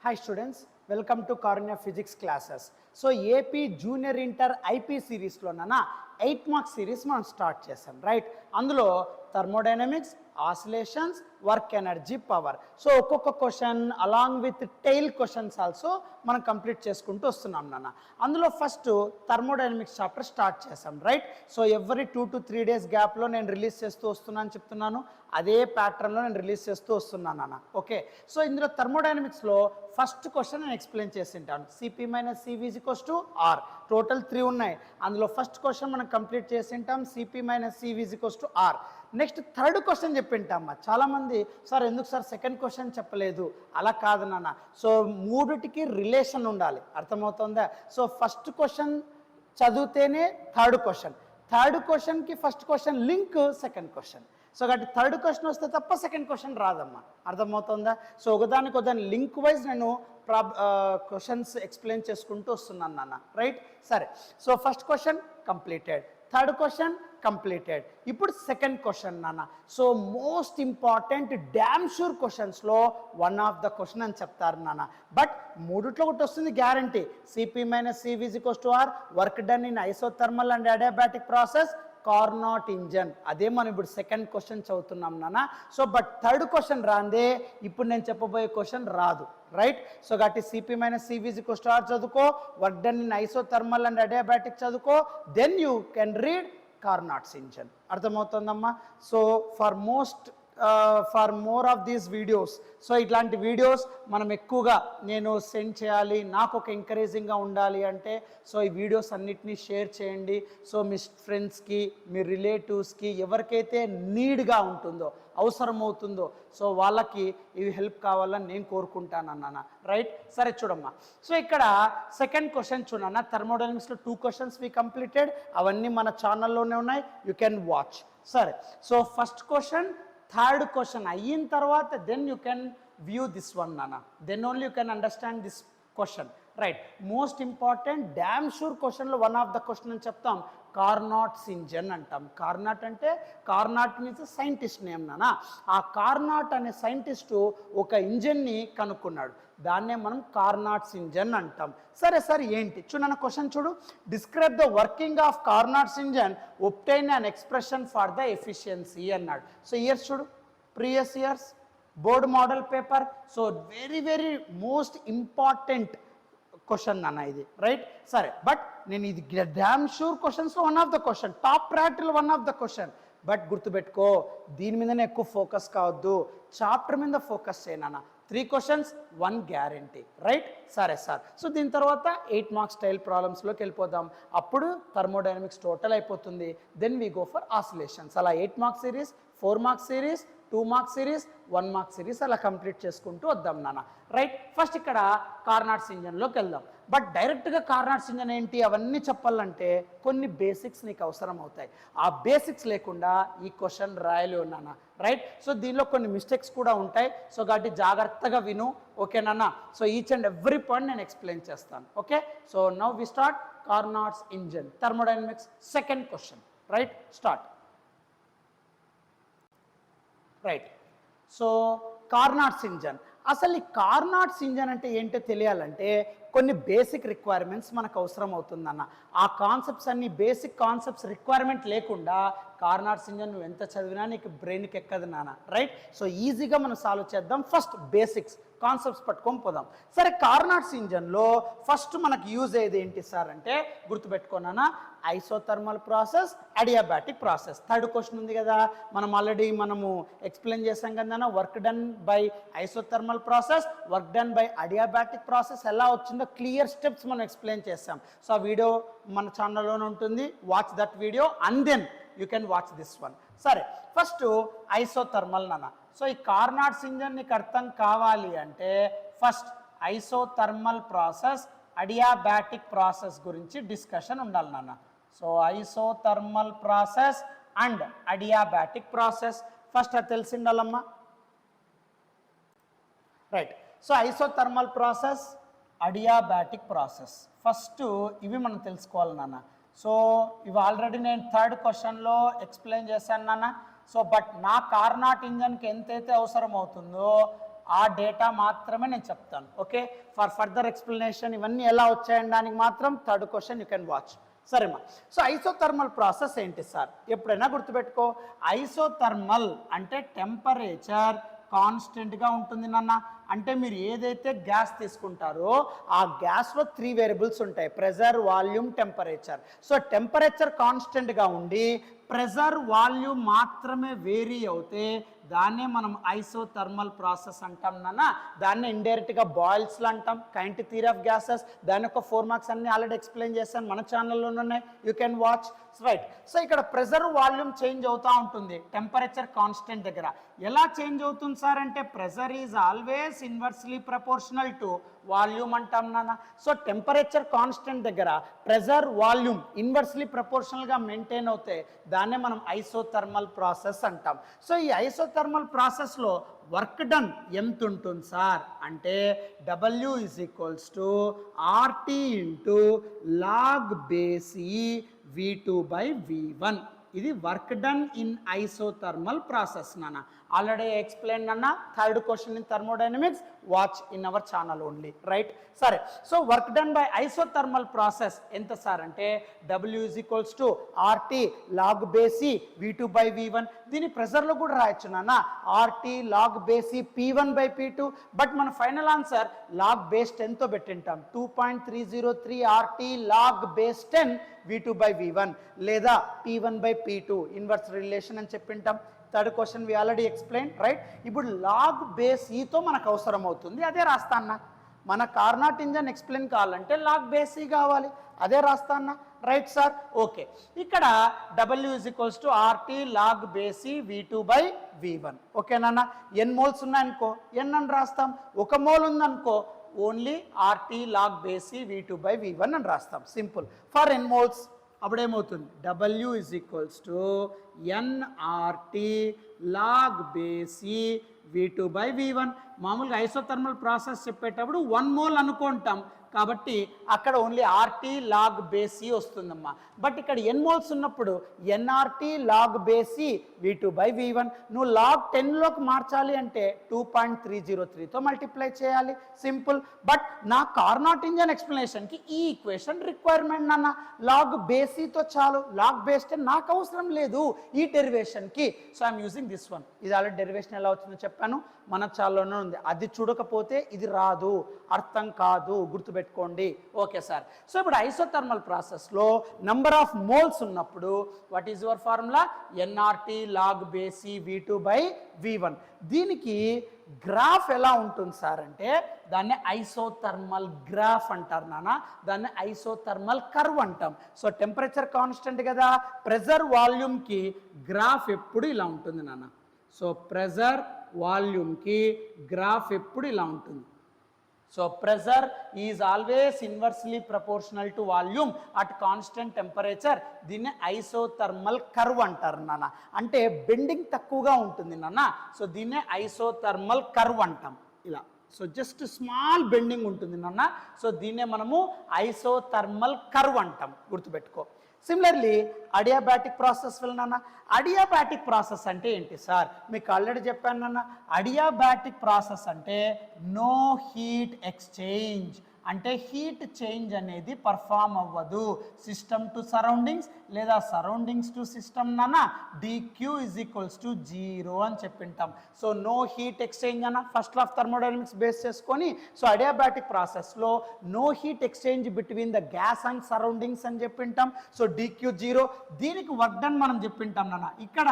Hi students, welcome to Karunya Physics classes. So AP Junior Inter IP series లో నానా 8 marks series మనం start చేసాం right. అందులో thermodynamics, oscillations, work energy, power. So ఒక్కొక్క question along with tail questions also మనం complete చేసుకుంటూ వస్తున్నాం నాన్న. అందులో ఫస్ట్ థర్మోడైనమిక్స్ చాప్టర్ స్టార్ట్ చేసాం right. So every 2 to 3 days గ్యాప్లో నేను రిలీజ్ చేస్తూ వస్తున్నాను చెప్తున్నాను. అదే ప్యాటర్న్లో నేను రిలీజ్ చేస్తూ వస్తున్నాను నాన్న. ఓకే, సో ఇందులో థర్మోడైనమిక్స్లో ఫస్ట్ క్వశ్చన్ నేను ఎక్స్ప్లెయిన్ చేసి ఉంటాను. CP minus CV equals to R. Total 3 ఉన్నాయి. అందులో ఫస్ట్ క్వశ్చన్ మనం కంప్లీట్ చేసి ఉంటాం, CP minus CV equals to R. Next third question చెప్పింటామ్మా. చాలామంది సార్ ఎందుకు సార్ సెకండ్ క్వశ్చన్ చెప్పలేదు, అలా కాదు నాన్న. సో మూడిటికి రిలేషన్ ఉండాలి, అర్థమవుతుందా? సో ఫస్ట్ క్వశ్చన్ చదివితేనే థర్డ్ క్వశ్చన్, థర్డ్ క్వశ్చన్కి first question link second question. So కాబట్టి థర్డ్ క్వశ్చన్ వస్తే తప్ప సెకండ్ క్వశ్చన్ రాదమ్మా, అర్థమవుతుందా? సో ఒకదానికి ఒకదాని లింక్ వైజ్ నేను క్వశ్చన్స్ ఎక్స్ప్లెయిన్ చేసుకుంటూ వస్తున్నాను నాన్న రైట్. సరే, so first question completed, third question completed. ఇప్పుడు సెకండ్ క్వశ్చన్ నాన్న. So most important damn sure క్వశ్చన్స్లో వన్ ఆఫ్ ద క్వశ్చన్ అని చెప్తారు నాన్న. బట్ మూడిట్లో ఒకటి వస్తుంది guarantee, CP minus CV equals to R, work done in isothermal and adiabatic process, Carnot engine. అదే మనం ఇప్పుడు సెకండ్ క్వశ్చన్ చదువుతున్నాం నాన్న. సో బట్ థర్డ్ క్వశ్చన్ రాందే ఇప్పుడు నేను చెప్పబోయే క్వశ్చన్ రాదు రైట్. సో కాబట్టి CP minus CV equals to R చదువుకో, work done in isothermal and adiabatic చదువుకో, then you can read Carnot's engine. అర్థమవుతుందమ్మా? So for more of these videos, so ఇట్లాంటి వీడియోస్ మనం ఎక్కువగా నేను సెండ్ చేయాలి, నాకు ఒక ఎంకరేజింగ్గా ఉండాలి అంటే సో ఈ వీడియోస్ అన్నిటినీ షేర్ చేయండి. సో మీ ఫ్రెండ్స్కి, మీ రిలేటివ్స్కి, ఎవరికైతే నీడ్గా ఉంటుందో, అవసరమవుతుందో, సో వాళ్ళకి ఇవి హెల్ప్ కావాలని నేను కోరుకుంటాను అన్న రైట్. సరే చూడమ్మా, సో ఇక్కడ సెకండ్ క్వశ్చన్ చూడన్నా. థర్మోడైనమిక్స్లో 2 questions వి కంప్లీటెడ్, అవన్నీ మన ఛానల్లోనే ఉన్నాయి, యూ కెన్ వాచ్. సరే, so first question third question అయిన తర్వాత then you can view this one నాన్న, then only you can understand this question right. Most important damn sure క్వశ్చన్లో వన్ ఆఫ్ ద క్వశ్చన్ అని చెప్తాం, కార్నాట్స్ ఇంజన్ అంటాం. Carnot అంటే, Carnot means scientist name నాన్న. ఆ కార్నాట్ అనే సైంటిస్టు ఒక ఇంజన్ని కనుక్కున్నాడు, దాన్నే మనం కార్నాట్స్ ఇంజన్ అంటాం. సరే సార్ ఏంటి చూడన్న క్వశ్చన్ చూడు. Describe the working of Carnot's engine, obtain an expression for the efficiency అన్నాడు. సో ఇయర్స్ చూడు, previous years board model paper. So very very most important question అన్న ఇది రైట్. సరే, బట్ నేను ఇది డ్యామ్ షూర్ క్వశ్చన్స్లో one of the question, top ప్రయారిటీలో one of the question. But గుర్తుపెట్టుకో, దీని మీదనే ఎక్కువ ఫోకస్ కావద్దు, చాప్టర్ మీద ఫోకస్ చేయనన్న. 3 questions 1 గ్యారంటీ రైట్. సరే సార్, సో దీని తర్వాత 8 మార్క్స్ స్టైల్ ప్రాబ్లమ్స్లోకి వెళ్ళిపోదాం. అప్పుడు థర్మోడైనమిక్స్ టోటల్ అయిపోతుంది. Then we go for oscillations. అలా 8 marks series, 4 marks series, 2 marks series, 1 mark series అలా కంప్లీట్ చేసుకుంటూ వద్దాం నాన్న రైట్. ఫస్ట్ ఇక్కడ కార్నాట్స్ ఇంజన్లోకి వెళ్దాం. బట్ డైరెక్ట్గా కార్నాట్స్ ఇంజన్ ఏంటి అవన్నీ చెప్పాలంటే కొన్ని బేసిక్స్ నీకు అవసరం అవుతాయి. ఆ బేసిక్స్ లేకుండా ఈ క్వశ్చన్ రాయలేవు నాన్న రైట్. సో దీనిలో కొన్ని మిస్టేక్స్ కూడా ఉంటాయి, సో కాబట్టి జాగ్రత్తగా విను ఓకేనా. So each and every point నేను ఎక్స్ప్లెయిన్ చేస్తాను. Okay, so now we start Carnot's engine, thermodynamics second question right. Start right. So Carnot's engine, అసలు ఈ కార్నాట్స్ ఇంజన్ అంటే ఏంటో తెలియాలంటే కొన్ని బేసిక్ రిక్వైర్మెంట్స్ మనకు అవసరం అవుతుందన్న. ఆ కాన్సెప్ట్స్ అన్ని బేసిక్ కాన్సెప్ట్స్ రిక్వైర్మెంట్ లేకుండా కార్నాట్స్ ఇంజన్ నువ్వు ఎంత చదివినా నీకు బ్రెయిన్కి ఎక్కదు నాన్న రైట్. సో ఈజీగా మనం సాల్వ్ చేద్దాం. ఫస్ట్ బేసిక్స్ కాన్సెప్ట్స్ పట్టుకొని పోదాం. సరే, కార్నాట్స్ ఇంజన్లో ఫస్ట్ మనకు యూజ్ అయ్యేది ఏంటి సార్ అంటే గుర్తుపెట్టుకున్నానా, isothermal process, adiabatic process. Third question ఉంది కదా, మనం ఆల్రెడీ ఎక్స్ప్లెయిన్ చేసాం కదా, work done by isothermal process, work done by adiabatic process ఎలా వచ్చిందో క్లియర్ స్టెప్స్ మనం ఎక్స్ప్లెయిన్ చేసాం. సో ఆ వీడియో మన ఛానల్లోనే ఉంటుంది, watch that video and then you can watch this one. సరే, ఫస్ట్ ఐసోథర్మల్ నాన్న. సో ఈ కార్నాట్స్ ఇంజన్ నీకు అర్థం కావాలి అంటే first isothermal process, adiabatic process గురించి డిస్కషన్ ఉండాలి నాన్న. So isothermal process and adiabatic process first అది తెలిసి ఉండాలమ్మా right. So isothermal process, adiabatic process first ఇవి మనం తెలుసుకోవాలి నాన్న. సో ఇవి ఆల్రెడీ నేను థర్డ్ క్వశ్చన్లో ఎక్స్ప్లెయిన్ చేశాను నాన్న. సో బట్ నా కార్నాట్ ఇంజన్కి ఎంతైతే అవసరం అవుతుందో ఆ డేటా మాత్రమే నేను చెప్తాను. ఓకే, ఫర్ ఫర్దర్ ఎక్స్ప్లెనేషన్ ఇవన్నీ ఎలా వచ్చాయని దానికి మాత్రం third question you can watch. సరేమా. సో ఐసోథర్మల్ ప్రాసెస్ ఏంటి సార్? ఎప్పుడైనా గుర్తుపెట్టుకో, ఐసోథర్మల్ అంటే టెంపరేచర్ కాన్స్టెంట్గా ఉంటుంది నాన్న. అంటే మీరు ఏదైతే గ్యాస్ తీసుకుంటారో ఆ గ్యాస్లో 3 వేరియబుల్స్ ఉంటాయి, pressure, volume, temperature. So temperature కాన్స్టెంట్గా ఉండి ప్రెజర్, వాల్యూమ్ మాత్రమే వేరీ అవుతే దాన్నే మనం ఐసోథర్మల్ ప్రాసెస్ అంటాం నాన్న. దాన్ని ఇండైరెక్ట్గా బాయిల్స్లో అంటాం, కైంట్ థియరీ ఆఫ్ గ్యాసెస్. దాని యొక్క 4 మార్క్స్ అన్ని ఆల్రెడీ ఎక్స్ప్లెయిన్ చేశాను, మన ఛానల్లోనే ఉన్నాయి, you can watch. Right. So ఇక్కడ ప్రెజర్, వాల్యూమ్ చేంజ్ అవుతూ ఉంటుంది టెంపరేచర్ కాన్స్టెంట్ దగ్గర. ఎలా చేంజ్ అవుతుంది సార్ అంటే pressure is always inversely proportional to volume అంటాం నాన్న. సో టెంపరేచర్ కాన్స్టెంట్ దగ్గర ప్రెజర్, వాల్యూమ్ ఇన్వర్స్లీ ప్రపోర్షనల్గా మెయింటైన్ అవుతాయి, దాన్నే మనం ఐసోథర్మల్ ప్రాసెస్ అంటాం. సో ఈ ఐసోథర్మల్ ప్రాసెస్లో వర్క్ డన్ ఎంత ఉంటుంది సార్ అంటే W = RT × log base E V2/V1. ఇది work done in isothermal process నాన్న. ఆల్రెడీ ఎక్స్ప్లెయిన్ అన్న third question in thermodynamics, watch in our channel only. Right. సరే. So work done by isothermal process ఎంత sir అంటే W = RT log base E V2/V1. దీని ప్రెజర్లో కూడా రాయొచ్చు నాన్న, RT log base E P1/P2. But మన final answer log base 10తో పెట్టింటాం, 2.303 RT log base 10 V2/V1 లేదా P1/P2 ఇన్వర్స్ రిలేషన్ అని చెప్పింటాం. Third question we already explain. Right. ఇప్పుడు లాగ్ బేస్ ఈతో మనకు అవసరం అవుతుంది, అదే రాస్తాన్న. మన కార్నాట్ ఇంజన్ ఎక్స్ప్లెయిన్ కావాలంటే లాగ్ బేస్ ఈ కావాలి, అదే రాస్తాన్న. Right sir. ఓకే. ఇక్కడ W = RT log base E V2/V1. ఓకేనా? ఎన్ మోల్స్ ఉన్నాయనుకో ఎన్ అని రాస్తాం, 1 మోల్ ఉందనుకో only RT log base E V2/V1 అని రాస్తాం. సింపుల్. ఫర్ ఎన్ మోల్స్ అప్పుడేమవుతుంది W = nRT log base E V2/V1. మామూలుగా ఐసోథర్మల్ ప్రాసెస్ చెప్పేటప్పుడు 1 మోల్ అనుకుంటాం కాబట్టి అక్కడ only RT log base E వస్తుందమ్మా. బట్ ఇక్కడ ఎన్ మోల్స్ ఉన్నప్పుడు nRT log base E V2/V1. నువ్వు log 10లోకి మార్చాలి అంటే 2.303తో మల్టిప్లై చేయాలి. సింపుల్. బట్ నా కార్నాట్ ఇంజన్ ఎక్స్ప్లెనేషన్కి ఈ ఈక్వేషన్ రిక్వైర్మెంట్ నాన్న. లాగ్ బేస్ ఈతో చాలు, లాగ్ బేస్ 10 నాకు అవసరం లేదు ఈ డెరివేషన్కి. So I'm using this one. ఇది ఆల్రెడీ డెరివేషన్ ఎలా వచ్చిందో చెప్పాను, మన ఛానల్లోనే ఉంది. అది చూడకపోతే ఇది రాదు, అర్థం కాదు, గుర్తుపెట్టుకోండి. Okay sir. సో ఇప్పుడు ఐసోథర్మల్ ప్రాసెస్లో నంబర్ ఆఫ్ మోల్స్ ఉన్నప్పుడు what is your formula? nRT log base E V2/V1. దీనికి గ్రాఫ్ ఎలా ఉంటుంది సార్ అంటే దాన్ని ఐసోథర్మల్ గ్రాఫ్ అంటారు నాన్న, దాన్ని ఐసోథర్మల్ కర్వ్ అంటాం. సో టెంపరేచర్ కాన్స్టెంట్ కదా, ప్రెజర్ వాల్యూమ్కి గ్రాఫ్ ఎప్పుడు ఇలా ఉంటుంది నాన్న. సో ప్రెజర్ వాల్యూమ్కి గ్రాఫ్ ఎప్పుడు ఇలా ఉంటుంది. So pressure is always inversely proportional to volume at constant temperature. దీన్ని ఐసోథర్మల్ కర్వ్ అంటారు నాన్న. అంటే బెండింగ్ తక్కువగా ఉంటుంది నాన్న. సో దీన్నే ఐసోథర్మల్ కర్వ్ అంటాం ఇలా. సో జస్ట్ స్మాల్ బెండింగ్ ఉంటుంది నాన్న. సో దీన్నే మనము ఐసోథర్మల్ కర్వ్ అంటాం, గుర్తుపెట్టుకో. సిమిలర్లీ అడియాబాటిక్ ప్రాసెస్ వెళ్ళినా, అడియాబాటిక్ ప్రాసెస్ అంటే ఏంటి సార్? మీకు ఆల్రెడీ చెప్పాను నాన్న, అడియాబాటిక్ ప్రాసెస్ అంటే నో హీట్ ఎక్స్చేంజ్. అంటే హీట్ చేంజ్ అనేది పర్ఫామ్ అవ్వదు సిస్టమ్ టు సరౌండింగ్స్ లేదా సరౌండింగ్స్ టు సిస్టమ్ నాన్న. dq = 0 అని చెప్పింటాం. సో నో హీట్ ఎక్స్చేంజ్ అన్న first law of thermodynamics base చేసుకొని. సో అడియాబాటిక్ ప్రాసెస్లో no heat exchange between the gas and surroundings అని చెప్పింటాం. So dq 0. దీనికి వర్క్ డన్ మనం చెప్పింటాం నాన్న. ఇక్కడ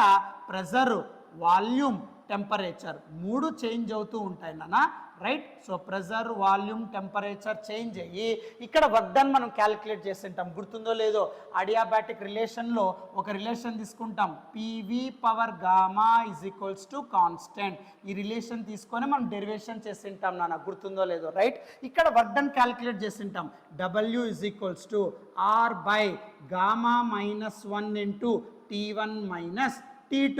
ప్రెజర్, వాల్యూమ్, టెంపరేచర్ 3 చేంజ్ అవుతూ ఉంటాయి నాన్న. Right. So pressure, volume, temperature change అయ్యి ఇక్కడ వర్క్ డన్ మనం క్యాలిక్యులేట్ చేస్తుంటాం. గుర్తుందో లేదో అడియాబాటిక్ రిలేషన్లో ఒక రిలేషన్ తీసుకుంటాం, PV/gamma = కాన్స్టెంట్. ఈ రిలేషన్ తీసుకొని మనం డెరివేషన్ చేస్తుంటాం నాన్న, గుర్తుందో లేదో. రైట్. ఇక్కడ వర్క్ డన్ క్యాలిక్యులేట్ చేస్తుంటాం, W = R/gamma - 1 × T1 - T2.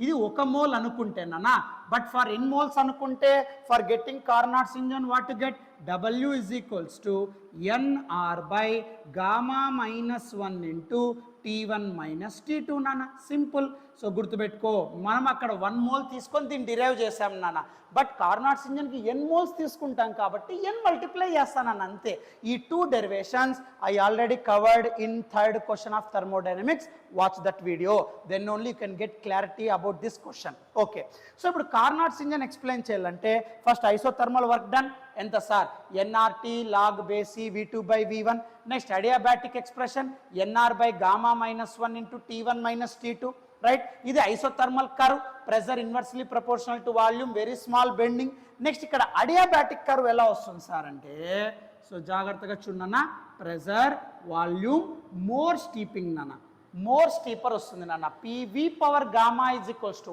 ఇది 1 మోల్ అనుకుంటేనా. బట్ ఫర్ ఎన్ మోల్స్ అనుకుంటే for getting Carnot's engine what to get W is equals to NR by gamma minus 1 into T1 minus T2 నాన్న. Simple. So గుర్తుపెట్టుకో, మనం అక్కడ 1 mole తీసుకొని దీన్ని derive చేసాం నాన్న. బట్ కార్నాట్స్ ఇంజన్కి ఎన్ మోల్స్ తీసుకుంటాం కాబట్టి ఎన్ మల్టిప్లై చేస్తానన్న అంతే. ఈ 2 derivations I already covered in third question of thermodynamics. Watch that video, then only you can get clarity about this question. Okay, so ఇప్పుడు కార్నాట్స్ ఇంజన్ ఎక్స్ప్లెయిన్ చేయాలంటే first isothermal work done ఎంత sir? NRT log base e V2 by V1. Next adiabatic expression NR by gamma minus 1 into T1 minus T2. Right, ఇది isothermal curve, pressure inversely proportional to volume, very small bending. Next ఇక్కడ adiabatic curve ఎలా వస్తుంది sir అంటే, so జాగ్రత్తగా చూడన్న, pressure volume more స్టీపింగ్ నాన్న, more steeper వస్తుంది నాన్న. PV power gamma is equals to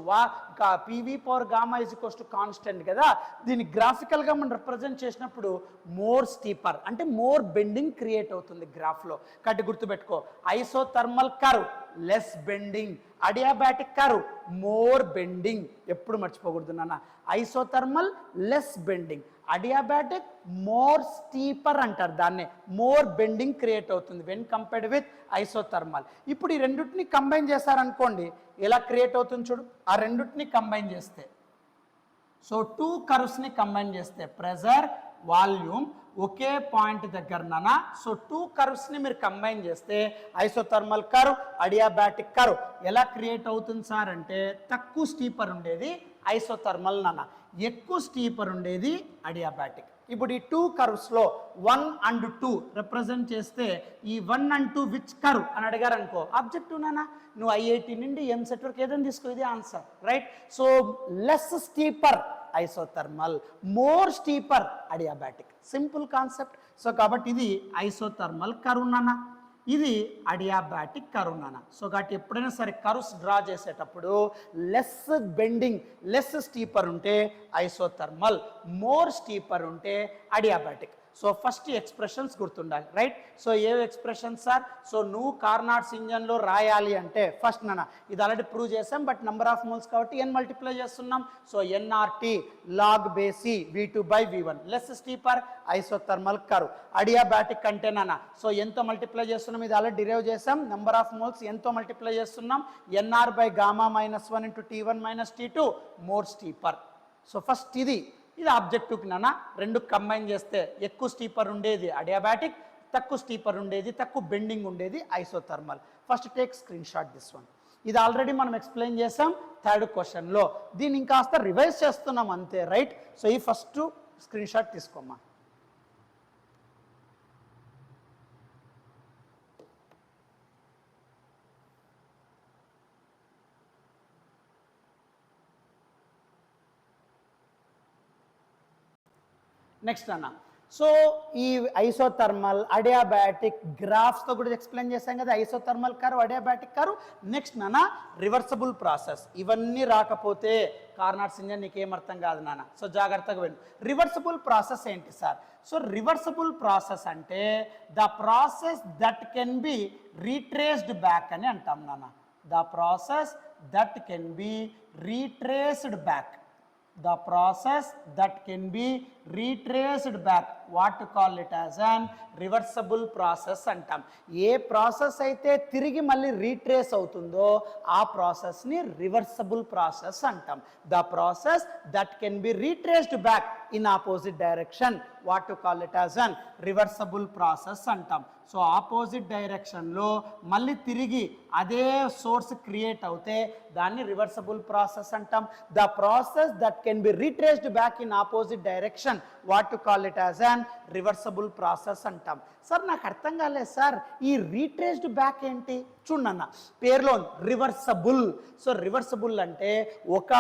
PV power gamma is equals to constant కదా. దీన్ని గ్రాఫికల్గా మనం రిప్రజెంట్ చేసినప్పుడు మోర్ స్టీపర్ అంటే మోర్ బెండింగ్ క్రియేట్ అవుతుంది గ్రాఫ్లో. కాబట్టి గుర్తుపెట్టుకో, isothermal curve less bending, adiabatic curve more bending. ఎప్పుడు మర్చిపోకూడదు నాన్న, isothermal less bending, adiabatic more steeper అంటారు దాన్నే. మోర్ బెండింగ్ క్రియేట్ అవుతుంది వెన్ కంపేర్డ్ విత్ ఐసోథర్మల్. ఇప్పుడు ఈ రెండింటిని కంబైన్ చేశారనుకోండి, ఎలా క్రియేట్ అవుతుంది చూడు. ఆ రెండింటిని కంబైన్ చేస్తే, సో 2 కర్వ్స్ని కంబైన్ చేస్తే ప్రెజర్ వాల్యూమ్ ఒకే పాయింట్ దగ్గర నానా. సో 2 కర్వ్స్ని మీరు కంబైన్ చేస్తే ఐసోథర్మల్ కర్వ్, అడియాబాటిక్ కర్వ్ ఎలా క్రియేట్ అవుతుంది సార్ అంటే, తక్కువ స్టీపర్ ఉండేది ఐసోథర్మల్ నాన్న, ఎక్కువ స్టీపర్ ఉండేది అడియాబాటిక్. ఇప్పుడు ఈ 2 కర్వ్స్లో 1 and 2 రిప్రజెంట్ చేస్తే, ఈ 1 and 2 విచ్ కర్వ్ అని అడిగారు అనుకో, ఆబ్జెక్టివ్ నాన్న. నువ్వు IIT నుండి ఎంసెట్ వరకు ఏదైనా తీసుకో, ఇది answer. Right, so less steeper isothermal, more steeper adiabatic. Simple concept. So కాబట్టి ఇది ఐసోథర్మల్ కర్వ్ నాన్న, ఇది అడియాబాటిక్ కర్వ్ నాన్న. సో కాబట్టి ఎప్పుడైనా సరే కర్వ్స్ డ్రా చేసేటప్పుడు లెస్ బెండింగ్, లెస్ స్టీపర్ ఉంటే ఐసోథర్మల్, మోర్ స్టీపర్ ఉంటే అడియాబాటిక్. సో ఫస్ట్ ఎక్స్ప్రెషన్స్ గుర్తుండాలి. రైట్, సో ఏ ఎక్స్ప్రెషన్స్ సార్? సో నువ్వు కార్నాట్స్ ఇంజన్లో రాయాలి అంటే ఫస్ట్ నాన్న, ఇది ఆల్రెడీ ప్రూవ్ చేసాం, బట్ నెంబర్ ఆఫ్ మోల్స్ కాబట్టి ఎన్ మల్టిప్లై చేస్తున్నాం. So NRT log base e V2 by V1, less steeper isothermal curve. Adiabatic అంటే నాన్న, సో ఎంతో మల్టిప్లై చేస్తున్నాం, ఇది ఆల్రెడీ డిరైవ్ చేసాం. నెంబర్ ఆఫ్ మోల్స్ ఎంతో మల్టిప్లై చేస్తున్నాం, NR by gamma minus 1 into T1 minus T2, more steeper. So first ఇది ఆబ్జెక్టివ్కి నాన్న. 2 కంబైన్ చేస్తే ఎక్కువ స్టీపర్ ఉండేది అడియాబాటిక్, తక్కువ స్టీపర్ ఉండేది, తక్కువ బెండింగ్ ఉండేది isothermal. First take screen shot this one. ఇది ఆల్రెడీ మనం ఎక్స్ప్లెయిన్ చేసాం థర్డ్ క్వశ్చన్లో, దీన్ని ఇంకాస్త రివైజ్ చేస్తున్నాం అంతే. రైట్, సో ఈ ఫస్ట్ స్క్రీన్ షాట్ తీసుకోమ్మా. నెక్స్ట్ అన్న, సో ఈ ఐసోథర్మల్ అడియాబాటిక్ గ్రాఫ్స్తో కూడా ఎక్స్ప్లెయిన్ చేశాం కదా, isothermal curve, adiabatic curve. Next నాన్న రివర్సబుల్ ప్రాసెస్. ఇవన్నీ రాకపోతే కార్నాట్స్ ఇంజన్ నీకేం అర్థం కాదు నాన్న. సో జాగ్రత్తగా విను. రివర్సబుల్ ప్రాసెస్ ఏంటి సార్? సో రివర్సబుల్ ప్రాసెస్ అంటే the process that can be retraced back అని అంటాం నాన్న. The process that can be retraced back, the process that can be retraced back, what to call it as an reversible process అంటాం. ఏ process అయితే తిరిగి మళ్ళీ retrace అవుతుందో ఆ ప్రాసెస్ని రివర్సబుల్ ప్రాసెస్ అంటాం. The process that can be retraced back in opposite direction, what to call it as an reversible process అంటాం. So opposite డైరెక్షన్లో మళ్ళీ తిరిగి అదే సోర్స్ క్రియేట్ అవుతే దాన్ని రివర్సబుల్ ప్రాసెస్ అంటాం. The process that can be retraced back in opposite direction, what to call it as an reversible process అంటాం. Sir నాకు అర్థం కాలేదు సార్, ఈ రీట్రేస్డ్ బ్యాక్ ఏంటి? చూడన్న పేరులో రివర్సబుల్. సో రివర్సబుల్ అంటే ఒక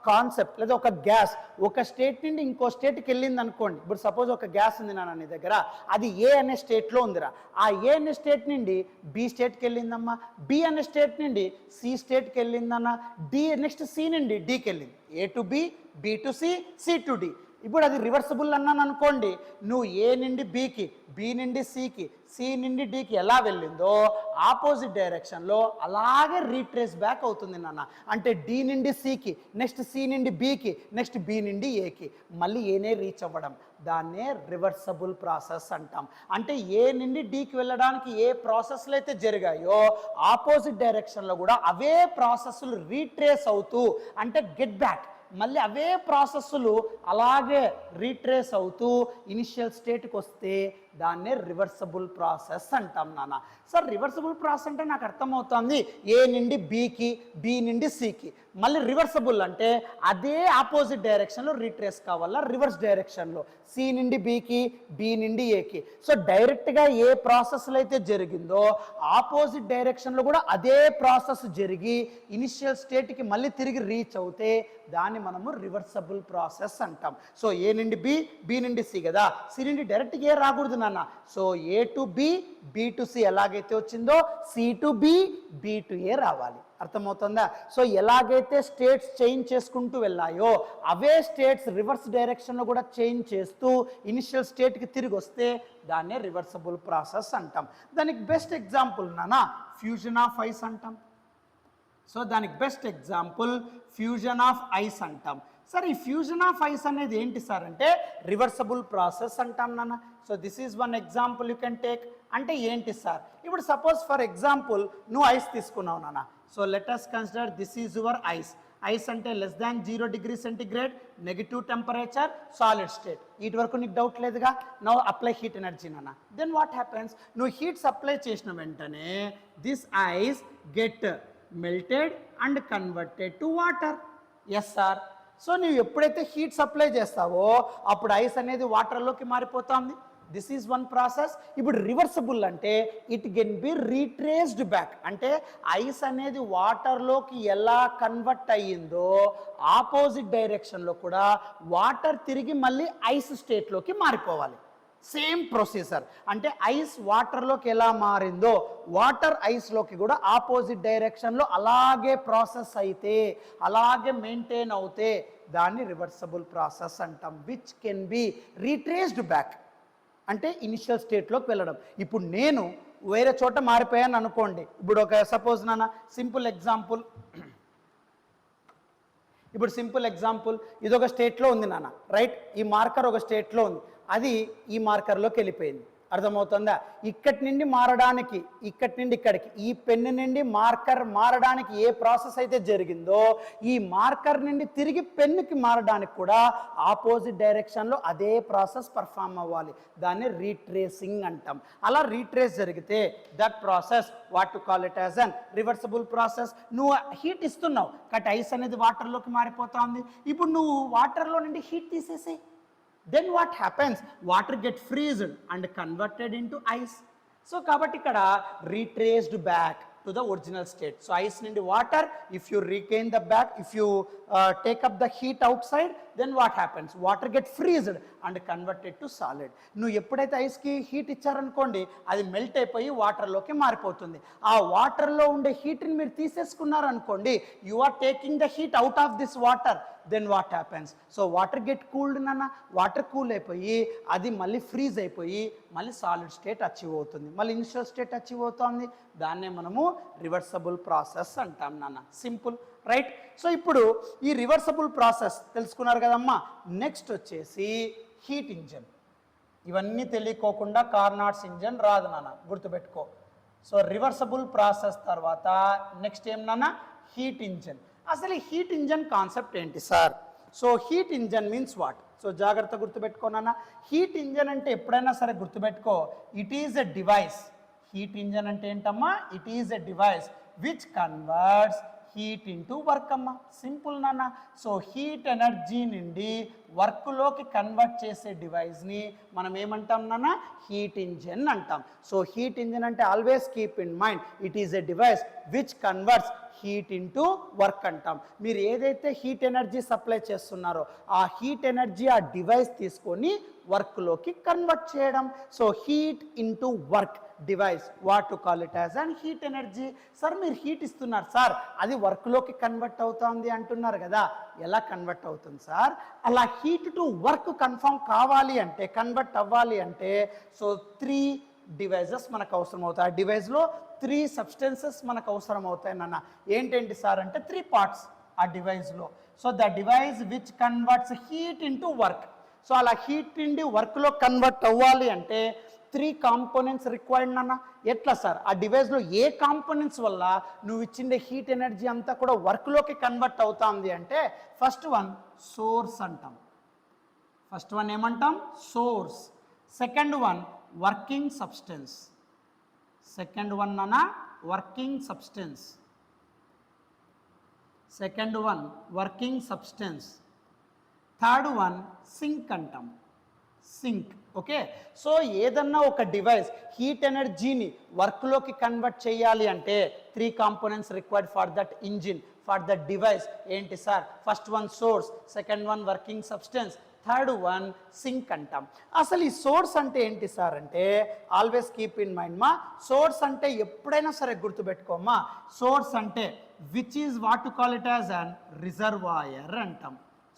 కాన్సెప్ట్ లేదా ఒక గ్యాస్ ఒక స్టేట్ నుండి ఇంకో స్టేట్కి వెళ్ళింది అనుకోండి. ఇప్పుడు సపోజ్ ఒక గ్యాస్ ఉంది నాన్న నీ దగ్గర, అది ఏ అనే స్టేట్లో ఉందిరా. ఆ ఏ అనే స్టేట్ నుండి బి స్టేట్కి వెళ్ళిందమ్మా, బి అనే స్టేట్ నుండి సి స్టేట్కి వెళ్ళిందన్న, డి నెక్స్ట్ సి నుండి డికి వెళ్ళింది, A to B, B to C, C to D. ఇప్పుడు అది రివర్సిబుల్ అన్నాను అనుకోండి, నువ్వు ఏ నుండి బికి, బి నుండి సికి, సి నుండి డికి ఎలా వెళ్ళిందో ఆపోజిట్ డైరెక్షన్లో అలాగే రీట్రేస్ బ్యాక్ అవుతుంది నాన్న. అంటే డి నుండి సికి, నెక్స్ట్ సి నుండి బికి, నెక్స్ట్ బి నుండి ఏకి, మళ్ళీ ఏనే రీచ్ అవ్వడం, దాన్నే రివర్సబుల్ ప్రాసెస్ అంటాం. అంటే ఏ నుండి డికి వెళ్ళడానికి ఏ ప్రాసెస్లు అయితే జరిగాయో ఆపోజిట్ డైరెక్షన్లో కూడా అవే ప్రాసెస్లు రీట్రేస్ అవుతూ, అంటే గెట్ బ్యాక్, మళ్ళీ అవే ప్రాసెస్లు అలాగే రీట్రేస్ అవుతూ ఇనిషియల్ స్టేట్కి వస్తే దాన్నే రివర్సబుల్ ప్రాసెస్ అంటాం నాన్న. సార్ రివర్సబుల్ ప్రాసెస్ అంటే నాకు అర్థమవుతుంది, ఏ నుండి బికి, బి నుండి సికి, మళ్ళీ రివర్సబుల్ అంటే అదే ఆపోజిట్ డైరెక్షన్లో రీట్రేస్ కావాలా, రివర్స్ డైరెక్షన్లో సి నుండి బికి, బి నుండి ఏకి. సో డైరెక్ట్గా ఏ ప్రాసెస్లో అయితే జరిగిందో ఆపోజిట్ డైరెక్షన్లో కూడా అదే ప్రాసెస్ జరిగి ఇనిషియల్ స్టేట్కి మళ్ళీ తిరిగి రీచ్ అవుతే దాన్ని మనము రివర్సబుల్ ప్రాసెస్ అంటాం. సో ఏ నుండి బి, బి నుండి సి కదా, సి నుండి డైరెక్ట్గా ఏ రాకూడదు నాన్న. So A to B, B to C ఎలాగైతే వచ్చిందో C to B, B to A రావాలి. అర్థమవుతుందా? సో ఎలాగైతే స్టేట్స్ చేంజ్ చేసుకుంటూ వెళ్ళాయో అవే స్టేట్స్ రివర్స్ డైరెక్షన్లో కూడా చేంజ్ చేస్తూ ఇనిషియల్ స్టేట్కి తిరిగి వస్తే దాన్నే రివర్సబుల్ ప్రాసెస్ అంటాం. దానికి బెస్ట్ ఎగ్జాంపుల్ నాన్న ఫ్యూజన్ ఆఫ్ ఐస్ అంటాం. సో దానికి best example fusion of ice అంటాం. సార్ ఈ ఫ్యూజన్ ఆఫ్ ఐస్ అనేది ఏంటి సార్ అంటే రివర్సబుల్ ప్రాసెస్ అంటాం నాన్న. So this is one example you can take. అంటే ఏంటి సార్, ఇప్పుడు సపోజ్ ఫర్ ఎగ్జాంపుల్ నువ్వు ఐస్ తీసుకున్నావు నాన్న. So let us consider this is your eyes. Ice అంటే -0 degree centigrade, negative temperature, solid state. వీటి వరకు నీకు డౌట్ లేదుగా. నౌ అప్లై హీట్ ఎనర్జీ నాన్న. దెన్ వాట్ హ్యాపెన్స్, నువ్వు హీట్స్ అప్లై చేసిన వెంటనే this ice get melted and converted to water. Yes sir. So నువ్వు ఎప్పుడైతే హీట్ సప్లై చేస్తావో అప్పుడు ఐస్ అనేది వాటర్లోకి మారిపోతుంది. This is one process. ఇప్పుడు రివర్సబుల్ అంటే it can be retraced back. అంటే ఐస్ అనేది వాటర్లోకి ఎలా కన్వర్ట్ అయ్యిందో ఆపోజిట్ డైరెక్షన్లో కూడా వాటర్ తిరిగి మళ్ళీ ఐస్ స్టేట్లోకి మారిపోవాలి. Same procedure. అంటే ఐస్ వాటర్లోకి ఎలా మారిందో వాటర్ ఐస్లోకి కూడా ఆపోజిట్ డైరెక్షన్లో అలాగే ప్రాసెస్ అయితే, అలాగే మెయింటైన్ అవుతే దాన్ని రివర్సబుల్ ప్రాసెస్ అంటాం. Which can be retraced back. అంటే ఇనిషియల్ స్టేట్లోకి వెళ్ళడం. ఇప్పుడు నేను వేరే చోట మారిపోయాను అనుకోండి. ఇప్పుడు ఒక సపోజ్ నాన్న సింపుల్ ఎగ్జాంపుల్, ఇప్పుడు సింపుల్ ఎగ్జాంపుల్ ఇదొక స్టేట్లో ఉంది నాన్న, రైట్? ఈ మార్కర్ ఒక స్టేట్లో ఉంది, అది ఈ మార్కర్లోకి వెళ్ళిపోయింది. అర్థమవుతుందా? ఇక్కడి నుండి మారడానికి, ఇక్కడి నుండి ఇక్కడికి, ఈ పెన్ను నుండి మార్కర్ మారడానికి ఏ ప్రాసెస్ అయితే జరిగిందో ఈ మార్కర్ నుండి తిరిగి పెన్నుకి మారడానికి కూడా ఆపోజిట్ డైరెక్షన్లో అదే ప్రాసెస్ పర్ఫామ్ అవ్వాలి. దాన్ని రీట్రేసింగ్ అంటాం. అలా రీట్రేస్ జరిగితే that process what to call it as an reversible process. నువ్వు హీట్ ఇస్తున్నావు, కట్ ఐస్ అనేది వాటర్లోకి మారిపోతా ఉంది. ఇప్పుడు నువ్వు వాటర్లో నుండి హీట్ తీసేసి then what happens, water get freezed and converted into ice. So kabatti ikkada retraced back to the original state. So ice nindi water, if you regain the back, if you take up the heat outside, then what happens, water get freezed and converted to solid. Nu eppudaithe ice ki heat icharankondi adi melt అయిపోయి water లోకి మారిపోతుంది. ఆ water లో ఉండే heat ని మీరు తీసేసుకున్నారు అనుకోండి, you are taking the heat out of this water, then what happens, so water get cooled nana, water cool అయిపోయి అది మళ్ళీ ఫ్రీజ్ అయిపోయి మళ్ళీ సాలిడ్ స్టేట్ అచీవ్ అవుతుంది, మళ్ళీ ఇనిషియల్ స్టేట్ అచీవ్ అవుతుంది. దాన్నే మనము రివర్సబుల్ ప్రాసెస్ అంటాం నాన్న. Simple, right? సో ఇప్పుడు ఈ రివర్సబుల్ ప్రాసెస్ తెలుసుకున్నారు కదమ్మా. నెక్స్ట్ వచ్చేసి హీట్ ఇంజన్. ఇవన్నీ తెలియకోకుండా కార్నాట్స్ ఇంజన్ రాదు నాన్న, గుర్తుపెట్టుకో. సో రివర్సబుల్ ప్రాసెస్ తర్వాత నెక్స్ట్ ఏం నాన్న, హీట్ ఇంజన్. అసలు ఈ హీట్ ఇంజన్ కాన్సెప్ట్ ఏంటి sir? So heat engine means what? So జాగ్రత్త గుర్తుపెట్టుకోనన్నా. హీట్ ఇంజన్ అంటే ఎప్పుడైనా సరే గుర్తుపెట్టుకో, it is a device. Heat engine అంటే ఏంటమ్మా? It is a device which converts heat into work అమ్మ. సింపుల్ నాన్న. సో హీట్ ఎనర్జీ నుండి వర్క్లోకి కన్వర్ట్ చేసే డివైస్ని మనం ఏమంటాం నాన్న? హీట్ ఇంజన్ అంటాం. సో హీట్ ఇంజన్ అంటే always keep in mind, it is a device which converts heat into work అంటాం. మీరు ఏదైతే హీట్ ఎనర్జీ సప్లై చేస్తున్నారో ఆ హీట్ ఎనర్జీ ఆ డివైస్ తీసుకొని వర్క్లోకి కన్వర్ట్ చేయడం. So heat into work device what to call it as and heat energy. Sir మీరు heat ఇస్తున్నారు సార్, అది వర్క్లోకి కన్వర్ట్ అవుతుంది అంటున్నారు కదా, ఎలా కన్వర్ట్ అవుతుంది సార్? అలా హీట్ టు వర్క్ కన్ఫర్మ్ కావాలి అంటే, కన్వర్ట్ అవ్వాలి అంటే, సో 3 డివైజెస్ మనకు అవసరం అవుతాయి. ఆ డివైస్లో 3 సబ్స్టెన్సెస్ మనకు అవసరం అవుతాయి నాన్న. ఏంటంటి సార్ అంటే 3 పార్ట్స్ ఆ డివైస్లో. So the device which converts heat into work. So అలా హీట్ నుండి వర్క్లో కన్వర్ట్ అవ్వాలి అంటే 3 కాంపోనెంట్స్ రిక్వైర్డ్ నాన్న. ఎట్లా సార్? ఆ డివైస్లో ఏ కాంపోనెంట్స్ వల్ల నువ్వు ఇచ్చిండే హీట్ ఎనర్జీ అంతా కూడా వర్క్లోకి కన్వర్ట్ అవుతుంది అంటే, ఫస్ట్ వన్ సోర్స్ అంటాం. ఫస్ట్ వన్ ఏమంటాం? Source. Second one working substance. Second one నాన్న working substance. Second one working substance. Third one sink అంటాం. సింక్. ఓకే, సో ఏదన్నా ఒక డివైస్ హీట్ ఎనర్జీని వర్క్లోకి కన్వర్ట్ చేయాలి అంటే 3 components required for that engine, for that device. ఏంటి sir? First one source, second one working substance, third one sink అంటాం. అసలు ఈ సోర్స్ అంటే ఏంటి సార్ అంటే, ఆల్వేస్ కీప్ ఇన్ మైండ్ మా, సోర్స్ అంటే ఎప్పుడైనా సరే గుర్తుపెట్టుకోమ్మా, సోర్స్ అంటే which is what to call it as an reservoir అంటాం.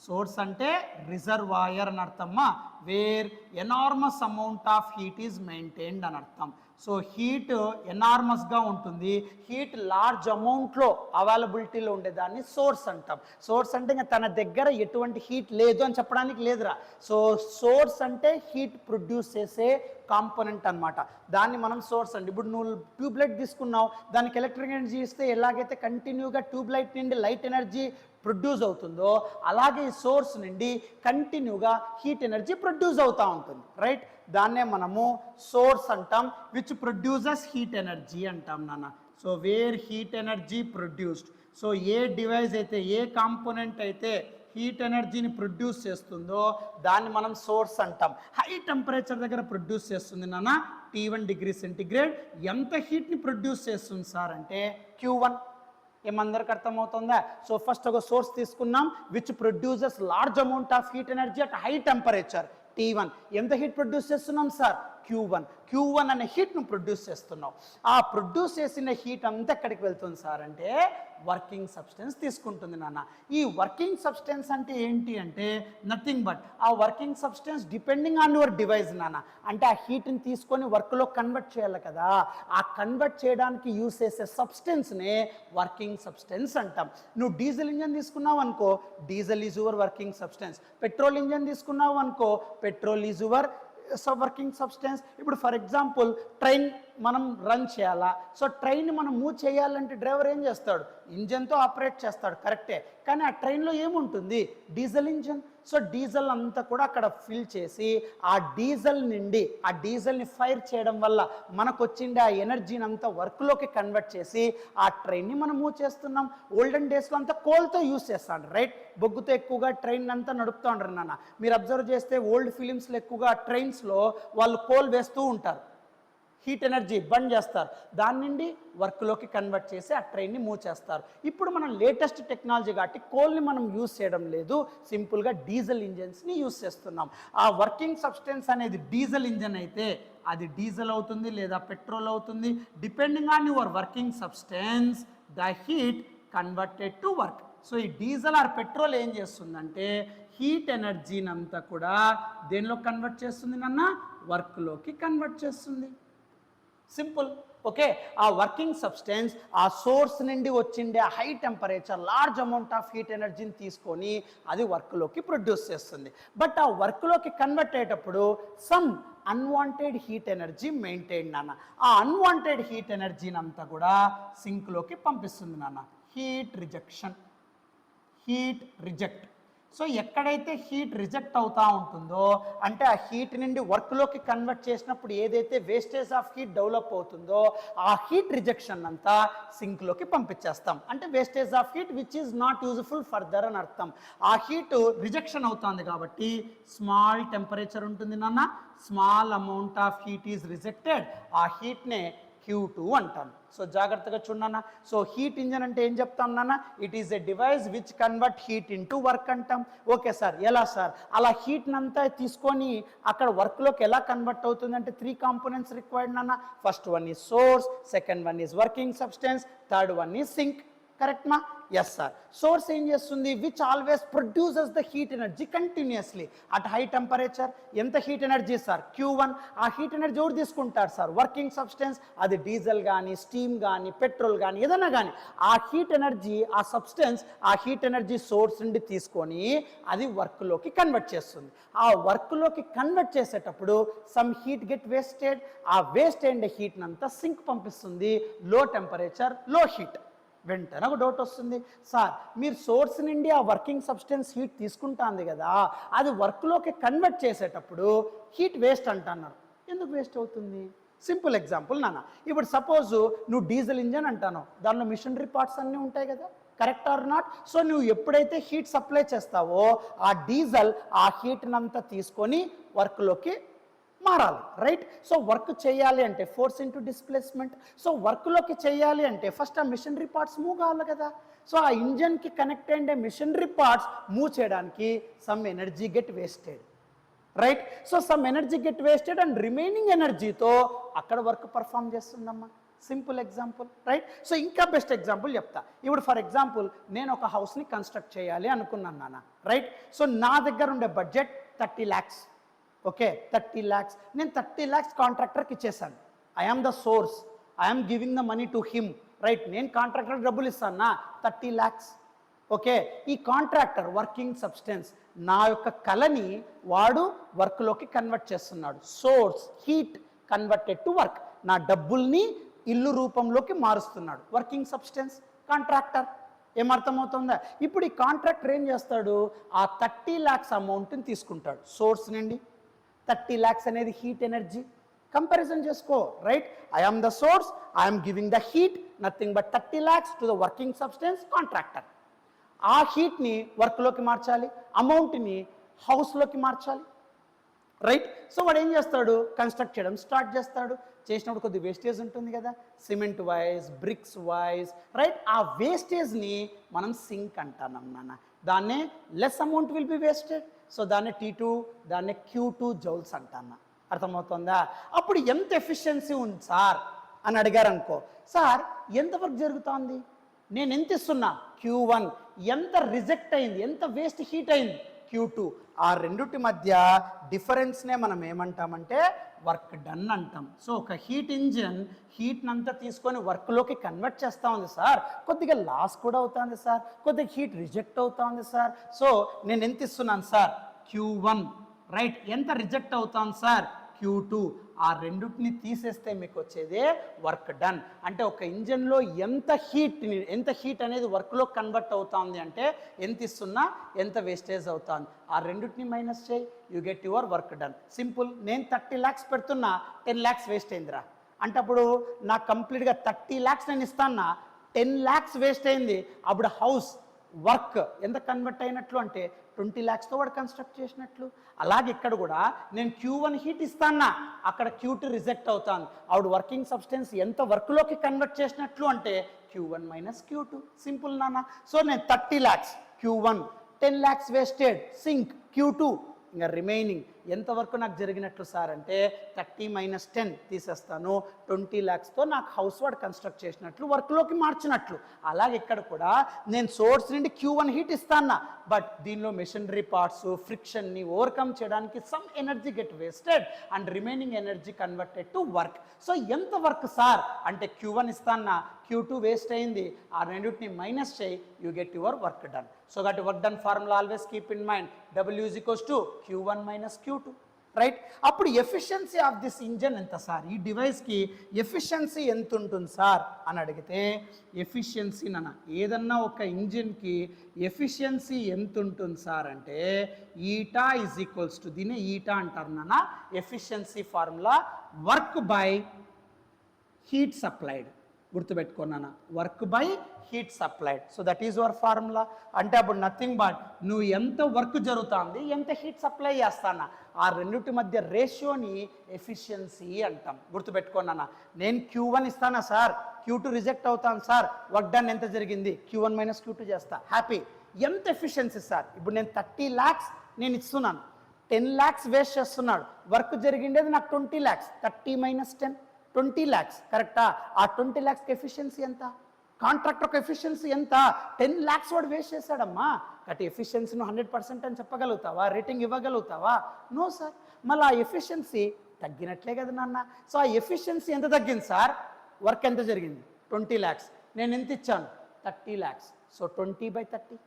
సోర్స్ అంటే రిజర్వాయర్ అని అర్థమ్మా, where enormous amount of heat is maintained అని అర్థం. సో హీట్ ఎనార్మస్గా ఉంటుంది, హీట్ లార్జ్ అమౌంట్లో అవైలబిలిటీలో ఉండేదాన్ని సోర్స్ అంటాం. సోర్స్ అంటే ఇంకా తన దగ్గర ఎటువంటి హీట్ లేదు అని చెప్పడానికి లేదురా. సో సోర్స్ అంటే హీట్ ప్రొడ్యూస్ చేసే కాంపోనెంట్ అనమాట, దాన్ని మనం సోర్స్ అండి. ఇప్పుడు నువ్వు ట్యూబ్ లైట్ తీసుకున్నావు, దానికి ఎలక్ట్రిక్ ఎనర్జీ ఇస్తే ఎలాగైతే కంటిన్యూగా ట్యూబ్ లైట్ నుండి లైట్ ఎనర్జీ ప్రొడ్యూస్ అవుతుందో, అలాగే ఈ సోర్స్ నుండి కంటిన్యూగా హీట్ ఎనర్జీ ప్రొడ్యూస్ అవుతూ ఉంటుంది, రైట్? దాన్నే మనము సోర్స్ అంటాం, విచ్ ప్రొడ్యూసెస్ హీట్ ఎనర్జీ అంటాం నాన్న. So where heat energy produced. So A device అయితే, ఏ కాంపోనెంట్ అయితే హీట్ ఎనర్జీని ప్రొడ్యూస్ చేస్తుందో దాన్ని మనం సోర్స్ అంటాం. హై టెంపరేచర్ దగ్గర ప్రొడ్యూస్ చేస్తుంది నాన్న, T1 డిగ్రీ సెంటిగ్రేడ్. ఎంత హీట్ని ప్రొడ్యూస్ చేస్తుంది సార్ అంటే Q1. ఏమందరికి అర్థమవుతుందా? సో ఫస్ట్ ఒక సోర్స్ తీసుకున్నాం which produces large amount of heat energy at high temperature T1. ఎంత హీట్ ప్రొడ్యూస్ చేస్తున్నాం సార్? Q1 అనే హీట్ను ప్రొడ్యూస్ చేస్తున్నాం. ఆ ప్రొడ్యూస్ చేసిన హీట్ అంతా ఎక్కడికి వెళ్తుంది సార్ అంటే వర్కింగ్ సబ్స్టెన్స్ తీసుకుంటుంది నాన్న. ఈ వర్కింగ్ సబ్స్టెన్స్ అంటే ఏంటి అంటే నథింగ్ బట్ ఆ working substance depending on your device నాన్న. అంటే ఆ హీట్ని తీసుకొని వర్క్లో కన్వర్ట్ చేయాలి కదా, ఆ కన్వర్ట్ చేయడానికి యూజ్ చేసే సబ్స్టెన్స్నే వర్కింగ్ సబ్స్టెన్స్ అంటాం. నువ్వు డీజిల్ ఇంజన్ తీసుకున్నావు అనుకో, diesel is your working substance. Petrol engine తీసుకున్నావు అనుకో, petrol is your working substance. ఇప్పుడు ఫర్ ఎగ్జాంపుల్ ట్రైన్ మనం రన్ చేయాలా, సో ట్రైన్ మనం మూవ్ చేయాలంటే డ్రైవర్ ఏం చేస్తాడు? ఇంజన్తో ఆపరేట్ చేస్తాడు, కరెక్టే. కానీ ఆ ట్రైన్లో ఏముంటుంది? Diesel engine. సో డీజిల్ అంతా కూడా అక్కడ ఫిల్ చేసి ఆ డీజిల్ నుండి ఆ డీజిల్ని ఫైర్ చేయడం వల్ల మనకు వచ్చిండే ఆ ఎనర్జీని అంతా వర్క్లోకి కన్వర్ట్ చేసి ఆ ట్రైన్ని మనం మూవ్ చేస్తున్నాం. ఓల్డెన్ డేస్లో అంతా కోల్తో యూస్ చేస్తాడు, రైట్? బొగ్గుతో ఎక్కువగా ట్రైన్ అంతా నడుపుతూ ఉంటారు నాన్న. మీరు అబ్జర్వ్ చేస్తే ఓల్డ్ ఫిలిమ్స్లో ఎక్కువగా ట్రైన్స్లో వాళ్ళు కోల్ వేస్తూ ఉంటారు, హీట్ ఎనర్జీ బండ్ చేస్తారు, దాని నుండి వర్క్లోకి కన్వర్ట్ చేసి ఆ ట్రైన్ని మూవ్ చేస్తారు. ఇప్పుడు మనం లేటెస్ట్ టెక్నాలజీ కాబట్టి కోల్ని మనం యూజ్ చేయడం లేదు, సింపుల్గా డీజిల్ ఇంజన్స్ని యూజ్ చేస్తున్నాం. ఆ వర్కింగ్ సబ్స్టెన్స్ అనేది డీజిల్ ఇంజన్ అయితే అది డీజిల్ అవుతుంది లేదా పెట్రోల్ అవుతుంది, depending on your working substance the heat converted to work. So ఈ డీజిల్ ఆర్ పెట్రోల్ ఏం చేస్తుందంటే హీట్ ఎనర్జీని అంతా కూడా దేనిలో కన్వర్ట్ చేస్తుంది నాన్న? వర్క్లోకి కన్వర్ట్ చేస్తుంది. సింపుల్. ఓకే, ఆ వర్కింగ్ సబ్స్టెన్స్ ఆ సోర్స్ నుండి వచ్చిండే high temperature large amount of heat ఎనర్జీని తీసుకొని అది వర్క్లోకి ప్రొడ్యూస్ చేస్తుంది. బట్ ఆ వర్క్లోకి కన్వర్ట్ అయ్యేటప్పుడు some unwanted heat energy maintain నాన్న. ఆ అన్వాంటెడ్ హీట్ ఎనర్జీని అంతా కూడా సింక్లోకి పంపిస్తుంది నాన్న. Heat rejection, heat reject. So ఎక్కడైతే హీట్ రిజెక్ట్ అవుతూ ఉంటుందో అంటే ఆ హీట్ నుండి వర్క్లోకి కన్వర్ట్ చేసినప్పుడు ఏదైతే వేస్టేజ్ ఆఫ్ హీట్ డెవలప్ అవుతుందో ఆ హీట్ రిజెక్షన్ అంతా సింక్లోకి పంపించేస్తాం. అంటే wastage of heat which is not useful further అని అర్థం. ఆ హీట్ రిజెక్షన్ అవుతుంది కాబట్టి స్మాల్ టెంపరేచర్ ఉంటుంది నాన్న, small amount of heat is rejected. ఆ హీట్నే Q2 అంటాను. సో జాగ్రత్తగా చూడన్నా. సో హీట్ ఇంజన్ అంటే ఏం చెప్తాం నాన్న? It is a device which convert heat into work అంటాం. ఓకే సార్, ఎలా సార్ అలా హీట్నంతా తీసుకొని అక్కడ వర్క్లోకి ఎలా కన్వర్ట్ అవుతుందంటే 3 కాంపోనెంట్స్ రిక్వైర్డ్ నాన్న. First one is source, second one is working substance, third one is sink. Correct మా? Yes sir. సోర్స్ ఏం చేస్తుంది? Which always produces the heat energy continuously at high temperature. ఎంత హీట్ ఎనర్జీ సార్? Q1. ఆ heat energy ఎవరు తీసుకుంటారు sir? Working substance. అది diesel కానీ, steam కానీ, పెట్రోల్ కానీ, ఏదైనా కానీ ఆ హీట్ ఎనర్జీ, ఆ సబ్స్టెన్స్ ఆ హీట్ ఎనర్జీ సోర్స్ నుండి తీసుకొని అది వర్క్లోకి కన్వర్ట్ చేస్తుంది. ఆ వర్క్లోకి కన్వర్ట్ చేసేటప్పుడు సమ్ హీట్ గెట్ వేస్టెడ్. ఆ వేస్ట్ అయిన హీట్నంతా సింక్ పంపిస్తుంది. లో టెంపరేచర్, లో హీట్. వెంటనే ఒక డౌట్ వస్తుంది, సార్ మీరు సోర్స్ నుండి ఆ వర్కింగ్ సబ్స్టెన్స్ హీట్ తీసుకుంటుంది కదా, అది వర్క్లోకి కన్వర్ట్ చేసేటప్పుడు హీట్ వేస్ట్ అంటున్నారు. ఎందుకు వేస్ట్ అవుతుంది? సింపుల్ ఎగ్జాంపుల్ నాన్న. ఇప్పుడు సపోజ్ నువ్వు డీజిల్ ఇంజన్ అంటాను, దానిలో మిషనరీ పార్ట్స్ అన్నీ ఉంటాయి కదా, కరెక్ట్ ఆర్ నాట్? సో నువ్వు ఎప్పుడైతే హీట్ సప్లై చేస్తావో ఆ డీజిల్ ఆ హీట్నంతా తీసుకొని వర్క్లోకి మారాలి, రైట్? సో వర్క్ చేయాలి అంటే ఫోర్స్ ఇంటూ డిస్ప్లేస్మెంట్. సో వర్క్లోకి చేయాలి అంటే ఫస్ట్ ఆ మిషనరీ పార్ట్స్ మూవ్ కావాలి కదా. సో ఆ ఇంజన్కి కనెక్ట్ అయ్యే మిషనరీ పార్ట్స్ మూవ్ చేయడానికి some energy get wasted, right? So some energy get wasted and remaining ఎనర్జీతో అక్కడ వర్క్ పర్ఫామ్ చేస్తుందమ్మా. Simple example, right? సో ఇంకా బెస్ట్ ఎగ్జాంపుల్ చెప్తా. ఇప్పుడు ఫర్ ఎగ్జాంపుల్ నేను ఒక హౌస్ని కన్స్ట్రక్ట్ చేయాలి అనుకున్నాను నాన్న, రైట్? సో నా దగ్గర ఉండే బడ్జెట్ 30 lakhs. Okay, 30 lakhs. నేను 30 lakhs కాంట్రాక్టర్కి ఇచ్చేసాను. I am the source, I'm giving the money to him, right? నేను కాంట్రాక్టర్ డబ్బులు ఇస్తాను 30 lakhs. ఓకే, ఈ కాంట్రాక్టర్ వర్కింగ్ సబ్స్టెన్స్ నా యొక్క కళని వాడు వర్క్లోకి కన్వర్ట్ చేస్తున్నాడు. Source heat converted to work. నా డబ్బుల్ని ఇల్లు రూపంలోకి మారుస్తున్నాడు వర్కింగ్ సబ్స్టెన్స్ కాంట్రాక్టర్. ఏమర్థమవుతుందా? ఇప్పుడు ఈ కాంట్రాక్టర్ ఏం చేస్తాడు? ఆ 30 lakhs అమౌంట్ని తీసుకుంటాడు సోర్స్ నుండి. 30 lakhs అనేది హీట్ ఎనర్జీ. కంపారిజన్ చేసుకో, right? I am the source, I'm giving the heat, nothing but 30 lakhs to the working substance contractor. ఆ హీట్ని వర్క్లోకి మార్చాలి, అమౌంట్ని హౌస్లోకి మార్చాలి, రైట్? సో వాడు ఏం చేస్తాడు? కన్స్ట్రక్ట్ చేయడం స్టార్ట్ చేస్తాడు. చేసినప్పుడు కొద్ది వేస్టేజ్ ఉంటుంది కదా, cement wise, bricks wise, right? ఆ వేస్టేజ్ని మనం సింక్ అంటాం నాన్న. దాన్నే less amount will be wasted. So దాన్ని T2, దాన్ని Q2 జౌల్స్ అంటాను. అర్థమవుతుందా? అప్పుడు ఎంత ఎఫిషియన్సీ ఉంది సార్ అని అడిగారు అనుకో, సార్ ఎంత వర్క్ జరుగుతోంది, నేను ఎంత ఇస్తున్నా Q1, ఎంత రిజెక్ట్ అయింది, ఎంత వేస్ట్ హీట్ అయింది Q2. ఆ రెండుటి మధ్య డిఫరెన్స్నే మనం ఏమంటామంటే వర్క్ డన్ అంటాం. సో ఒక హీట్ ఇంజిన్ హీట్నంతా తీసుకొని వర్క్లోకి కన్వర్ట్ చేస్తూ ఉంది సార్, కొద్దిగా లాస్ కూడా అవుతుంది సార్, కొద్దిగా హీట్ రిజెక్ట్ అవుతుంది సార్. సో నేను ఎంత ఇస్తున్నాను సార్? Q1, right? ఎంత రిజెక్ట్ అవుతాను సార్? Q2. ఆ రెండుటిని తీసేస్తే మీకు వచ్చేదే వర్క్ డన్. అంటే ఒక ఇంజన్లో ఎంత హీట్ అనేది వర్క్లో కన్వర్ట్ అవుతుంది అంటే ఎంత ఇస్తున్నా ఎంత వేస్టేజ్ అవుతుంది, ఆ రెండుటిని మైనస్ చేయి, you get your work done. Simple. నేను 30 lakhs పెడుతున్నా, 10 lakhs వేస్ట్ అయిందిరా అంటే అప్పుడు నాకు కంప్లీట్గా 30 lakhs నేను ఇస్తానా, 10 lakhs వేస్ట్ అయింది. అప్పుడు హౌస్ వర్క్ ఎంత కన్వర్ట్ అయినట్లు అంటే 20 lakhsతో వాడు కన్స్ట్రక్ట్ చేసినట్లు. అలాగే ఇక్కడ కూడా నేను Q1 హీట్ ఇస్తానా, అక్కడ Q2 రిజెక్ట్ అవుతాను. ఆవిడ వర్కింగ్ సబ్స్టెన్స్ ఎంత వర్క్లోకి కన్వర్ట్ చేసినట్లు అంటే Q1 మైనస్ Q2. సింపుల్ నాన్న. సో నేను 30 lakhs Q1, 10 lakhs wasted sync Q2. ఇంకా రిమైనింగ్ ఎంతవరకు నాకు జరిగినట్లు సార్ అంటే 30 మైనస్ 10 తీసేస్తాను. 20 lakhsతో నాకు హౌస్ వాడు కన్స్ట్రక్ట్ చేసినట్లు, వర్క్లోకి మార్చినట్లు. అలాగే ఇక్కడ కూడా నేను సోర్స్ నుండి Q1 హీట్ ఇస్తాను, బట్ దీనిలో మెషినరీ పార్ట్స్ ఫ్రిక్షన్ని ఓవర్కమ్ చేయడానికి some energy get wasted and remaining energy converted to work. So ఎంత వర్క్ సార్ అంటే Q1 ఇస్తానా, Q2 వేస్ట్ అయింది, ఆ రెండింటిని మైనస్ చేయి, you get your work done. So that work done formula always keep in mind, W is equals to Q1 minus Q2, right? అప్పుడు efficiency of this engine ఎంత sir, ఈ డివైస్కి efficiency ఎంత ఉంటుంది sir అని అడిగితే, ఎఫిషియన్సీ నాన్న ఏదన్నా ఒక ఇంజిన్కి ఎఫిషియన్సీ ఎంత ఉంటుంది సార్ అంటే ఈటా ఈజ్ ఈక్వల్స్ టు, దీన్ని ఈటా అంటారు నాన్న. Efficiency formula work by heat supplied. గుర్తుపెట్టుకున్నాను, work by heat supplied. So that is your formula. అంటే అప్పుడు నథింగ్ బట్ నువ్వు ఎంత వర్క్ జరుగుతుంది, ఎంత హీట్ సప్లై చేస్తానా, ఆ రెండింటి మధ్య రేషియోని ఎఫిషియన్సీ అంటాం. గుర్తుపెట్టుకున్నానా, నేను Q1 ఇస్తానా సార్, Q2 రిజెక్ట్ అవుతాను సార్, వర్క్ డన్ ఎంత జరిగింది, Q1 మైనస్ Q2 చేస్తా, హ్యాపీ. ఎంత ఎఫిషియన్సీ సార్, ఇప్పుడు నేను 30 lakhs నేను ఇస్తున్నాను, 10 lakhs వేస్ట్ చేస్తున్నాడు, వర్క్ జరిగిండేది నాకు 20 lakhs, 30 మైనస్ 10 20 lakhs, కరెక్టా? ఆ 20 lakhsకి ఎఫిషియన్సీ ఎంత, కాంట్రాక్టర్ ఎఫిషియన్సీ ఎంత, 10 lakhs వాడు వేస్ట్ చేశాడమ్మా. కాబట్టి ఎఫిషియన్సీను 100% అని చెప్పగలుగుతావా, రేటింగ్ ఇవ్వగలుగుతావా? No sir. మళ్ళీ ఆ ఎఫిషియన్సీ తగ్గినట్లే కదా నాన్న. సో ఆ ఎఫిషియన్సీ ఎంత తగ్గింది సార్, వర్క్ ఎంత జరిగింది 20 lakhs, నేను ఎంత ఇచ్చాను 30 lakhs, సో 20/30.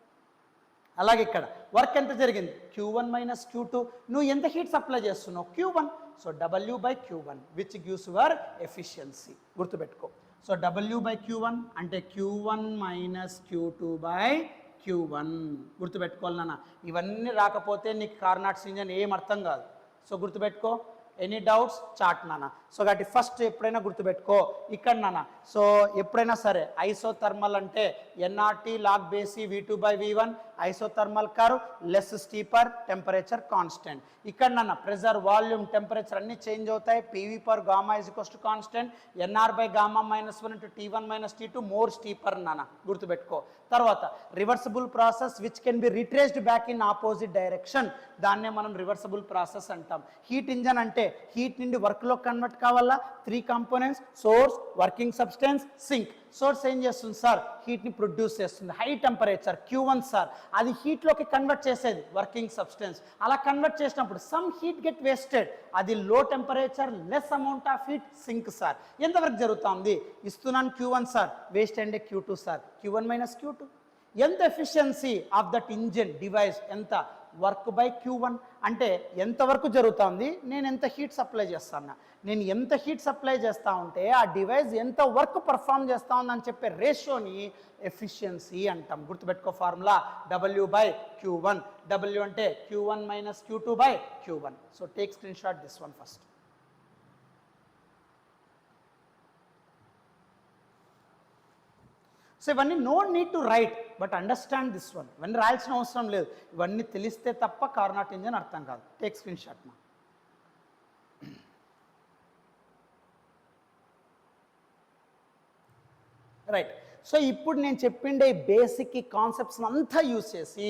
అలాగే ఇక్కడ వర్క్ ఎంత జరిగింది Q1 మైనస్ Q2, నువ్వు ఎంత హీట్ సప్లై చేస్తున్నావు Q1, so W/Q1 which gives your efficiency. గుర్తుపెట్టుకో. సో W/Q1 అంటే Q1 మైనస్ Q2/Q1. గుర్తుపెట్టుకోవాలి నాన్న. ఇవన్నీ రాకపోతే నీకు కార్నాట్స్ ఇంజన్ ఏం అర్థం కాదు. సో గుర్తుపెట్టుకో. ఎనీ డౌట్స్ చాట్ నాన్న. సో కాబట్టి ఫస్ట్ ఎప్పుడైనా గుర్తుపెట్టుకో ఇక్కడ నాన్న. సో ఎప్పుడైనా సరే ఐసోథర్మల్ అంటే NRT log base e V2/V1, isothermal curve less steeper, temperature constant. ఇక్కడ నాన్న ప్రెజర్, వాల్యూమ్, టెంపరేచర్ అన్ని చేంజ్ అవుతాయి. PV per gamma is equals to constant, NR/γ-1 * T1 - T2 more steeper నాన్న. గుర్తుపెట్టుకో. తర్వాత reversible process which can be retraced back in opposite direction, దాన్నే మనం reversible process అంటాం. హీట్ ఇంజన్ అంటే హీట్ నుండి వర్క్లో కన్వర్ట్ కావాలా, 3 components, source, working substance, sink. Source ఏం చేస్తుంది సార్, హీట్ని ప్రొడ్యూస్ చేస్తుంది, హై టెంపరేచర్ Q1 సార్, అది హీట్లోకి కన్వర్ట్ చేసేది వర్కింగ్ సబ్స్టెన్స్. అలా కన్వర్ట్ చేసినప్పుడు సమ్ హీట్ గెట్ వేస్టెడ్, అది లో temperature less amount of heat sink sir. ఎంతవరకు జరుగుతుంది, ఇస్తున్నాను Q1 సార్, వేస్ట్ అంటే Q2 sir, Q1 minus Q2. ఎంత efficiency of that engine device ఎంత, వర్క్ బై Q1 అంటే ఎంతవరకు జరుగుతుంది, నేను ఎంత హీట్ సప్లై చేస్తాను, నేను ఎంత హీట్ సప్లై చేస్తూ ఉంటే ఆ డివైస్ ఎంత వర్క్ పర్ఫామ్ చేస్తూ ఉందని చెప్పే రేషియోని ఎఫిషియన్సీ అంటాం. గుర్తుపెట్టుకో ఫార్ములా W/Q1. W అంటే Q1 minus Q2/Q1. So take screen shot this one first. So ఇవన్నీ no need to write, but understand this one. ఇవన్నీ రాయాల్సిన అవసరం లేదు, ఇవన్నీ తెలిస్తే తప్ప కార్నాట్ ఇంజన్ అర్థం కాదు. టేక్ స్క్రీన్ షాట్ మా. రైట్. సో ఇప్పుడు నేను చెప్పిండే ఈ బేసిక్ ఈ కాన్సెప్ట్స్ అంతా యూజ్ చేసి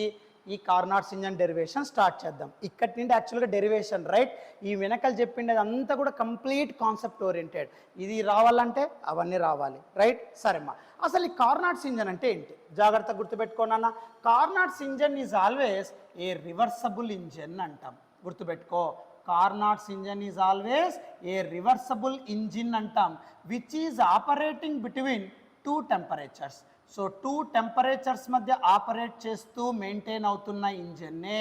ఈ కార్నాట్స్ ఇంజన్ డెరివేషన్ స్టార్ట్ చేద్దాం. ఇక్కడి నుండి యాక్చువల్గా డెరివేషన్, రైట్. ఈ వెనకలు చెప్పిండేది అంతా కూడా కంప్లీట్ కాన్సెప్ట్ ఓరియంటెడ్. ఇది రావాలంటే అవన్నీ రావాలి, రైట్. సరేమ్మా, అసలు ఈ కార్నాట్స్ ఇంజన్ అంటే ఏంటి, జాగ్రత్తగా గుర్తుపెట్టుకోనన్నా. Carnot's engine is always a reversible engine అంటాం. గుర్తుపెట్టుకో, Carnot's engine is always a reversible engine అంటాం, which is operating between 2 temperatures. So 2 temperatures మధ్య ఆపరేట్ చేస్తూ మెయింటైన్ అవుతున్న ఇంజన్నే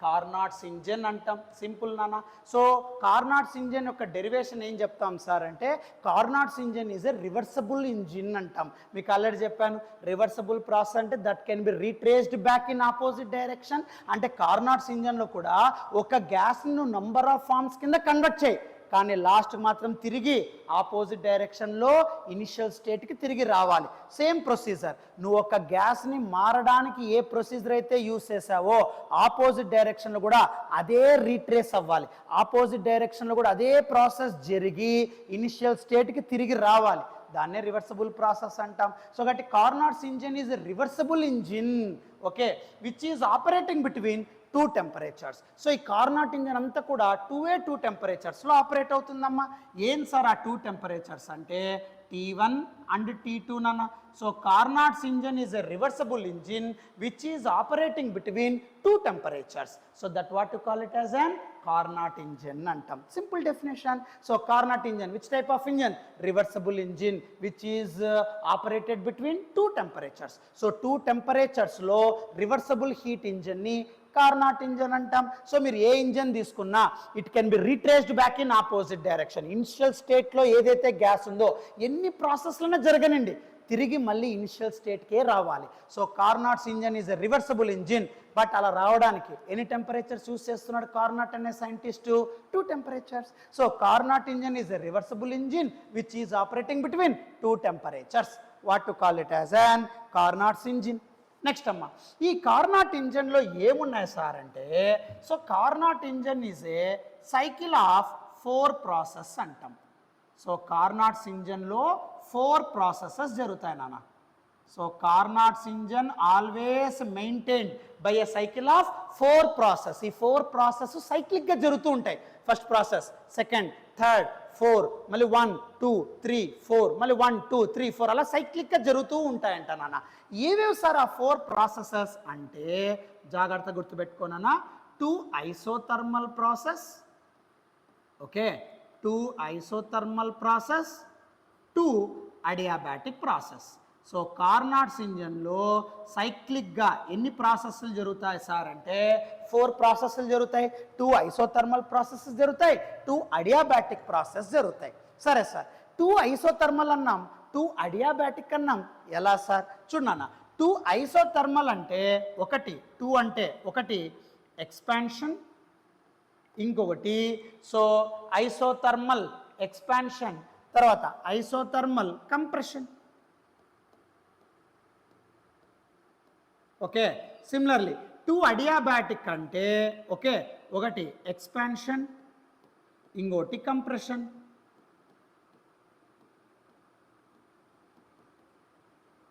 కార్నాట్స్ ఇంజన్ అంటాం. సింపుల్ నాన్న. సో కార్నాట్స్ ఇంజన్ యొక్క డెరివేషన్ ఏం చెప్తాం సార్ అంటే, Carnot's engine is a reversible engine అంటాం. మీకు ఆల్రెడీ చెప్పాను, రివర్సబుల్ ప్రాసెస్ అంటే that can be retraced back in opposite direction. అంటే కార్నాట్స్ ఇంజన్లో కూడా ఒక గ్యాస్ను నంబర్ ఆఫ్ ఫార్మ్స్ కింద కన్వర్ట్ చేయి, కానీ లాస్ట్ మాత్రం తిరిగి ఆపోజిట్ డైరెక్షన్లో ఇనిషియల్ స్టేట్కి తిరిగి రావాలి. సేమ్ ప్రొసీజర్, నువ్వు ఒక గ్యాస్ని మారడానికి ఏ ప్రొసీజర్ అయితే యూజ్ చేసావో ఆపోజిట్ డైరెక్షన్లో కూడా అదే రీట్రేస్ అవ్వాలి, ఆపోజిట్ డైరెక్షన్లో కూడా అదే ప్రాసెస్ జరిగి ఇనిషియల్ స్టేట్కి తిరిగి రావాలి. దాన్నే రివర్సబుల్ ప్రాసెస్ అంటాం. సో కాబట్టి Carnot's engine is a reversible engine, okay, which is operating between 2 temperatures. So ఈ కార్నాట్ ఇంజన్ అంతా కూడా 2 టెంపరేచర్స్లో ఆపరేట్ అవుతుందమ్మా. ఏం సార్ ఆ 2 టెంపరేచర్స్ అంటే T1 అండ్ T2 నాన్న. So Carnot's engine is a reversible engine which is operating between 2 temperatures. So that what to call it as an Carnot engine అంటాం. Simple definition. So Carnot engine which type of engine, reversible engine which is operated between 2 temperatures. So 2 టెంపరేచర్స్లో reversible heat ఇంజన్ని Carnot engine అంటాం. So మీరు ఏ engine తీసుకున్నా it can be retraced back in opposite direction. Initial స్టేట్లో ఏదైతే gas ఉందో ఎన్ని ప్రాసెస్లోనే జరగనండి, తిరిగి మళ్ళీ ఇనిషియల్ స్టేట్కే రావాలి. So Carnot's engine is a reversible engine but అలా రావడానికి ఎన్ని టెంపరేచర్స్ యూస్ చేస్తున్నాడు కార్నాట్ అనే scientist? 2 temperatures. So Carnot engine is a reversible engine which is operating between 2 temperatures. What to call it as an Carnot's engine. Next అమ్మ, ఈ Carnot ఇంజన్లో ఏమున్నాయి sir అంటే, so Carnot engine is a cycle of 4 process అంటాం. So Carnot's ఇంజన్లో 4 processes జరుగుతాయి నాన్న. So Carnot's engine always maintained by a cycle of 4 process. ఈ 4 ప్రాసెస్ సైక్లిక్గా జరుగుతూ ఉంటాయి. ఫస్ట్ ప్రాసెస్, సెకండ్, థర్డ్, 4, మళ్ళీ 1 2 3 4, మళ్ళీ 1 2 3 4 అలా సైక్లిక్గా జరుగుతూ ఉంటాయంట నాన్న. ఏవేవి సార్ ఆ 4 ప్రాసెసెస్ అంటే జాగ్రత్త గుర్తుపెట్టుకోనన్నా. 2 isothermal process, okay, 2 isothermal process, 2 adiabatic process. So Carnot's ఇంజన్లో సైక్లిక్గా ఎన్ని ప్రాసెస్లు జరుగుతాయి సార్ అంటే 4 ప్రాసెస్లు జరుగుతాయి. 2 ఐసోథర్మల్ ప్రాసెసెస్ జరుగుతాయి, 2 అడియాబాటిక్ ప్రాసెస్ జరుగుతాయి. సరే సార్, 2 ఐసోథర్మల్ అన్నాం, 2 అడియాబాటిక్ అన్నాం. ఎలా సార్? చూడన్నా, 2 ఐసోథర్మల్ అంటే 2 అంటే ఒకటి ఎక్స్పాన్షన్, ఇంకొకటి సో ఐసోథర్మల్ ఎక్స్పాన్షన్, తర్వాత isothermal compression. Okay, similarly 2 adiabatic అంటే ఓకే, ఒకటి ఎక్స్పాన్షన్, ఇంకోటి కంప్రెషన్.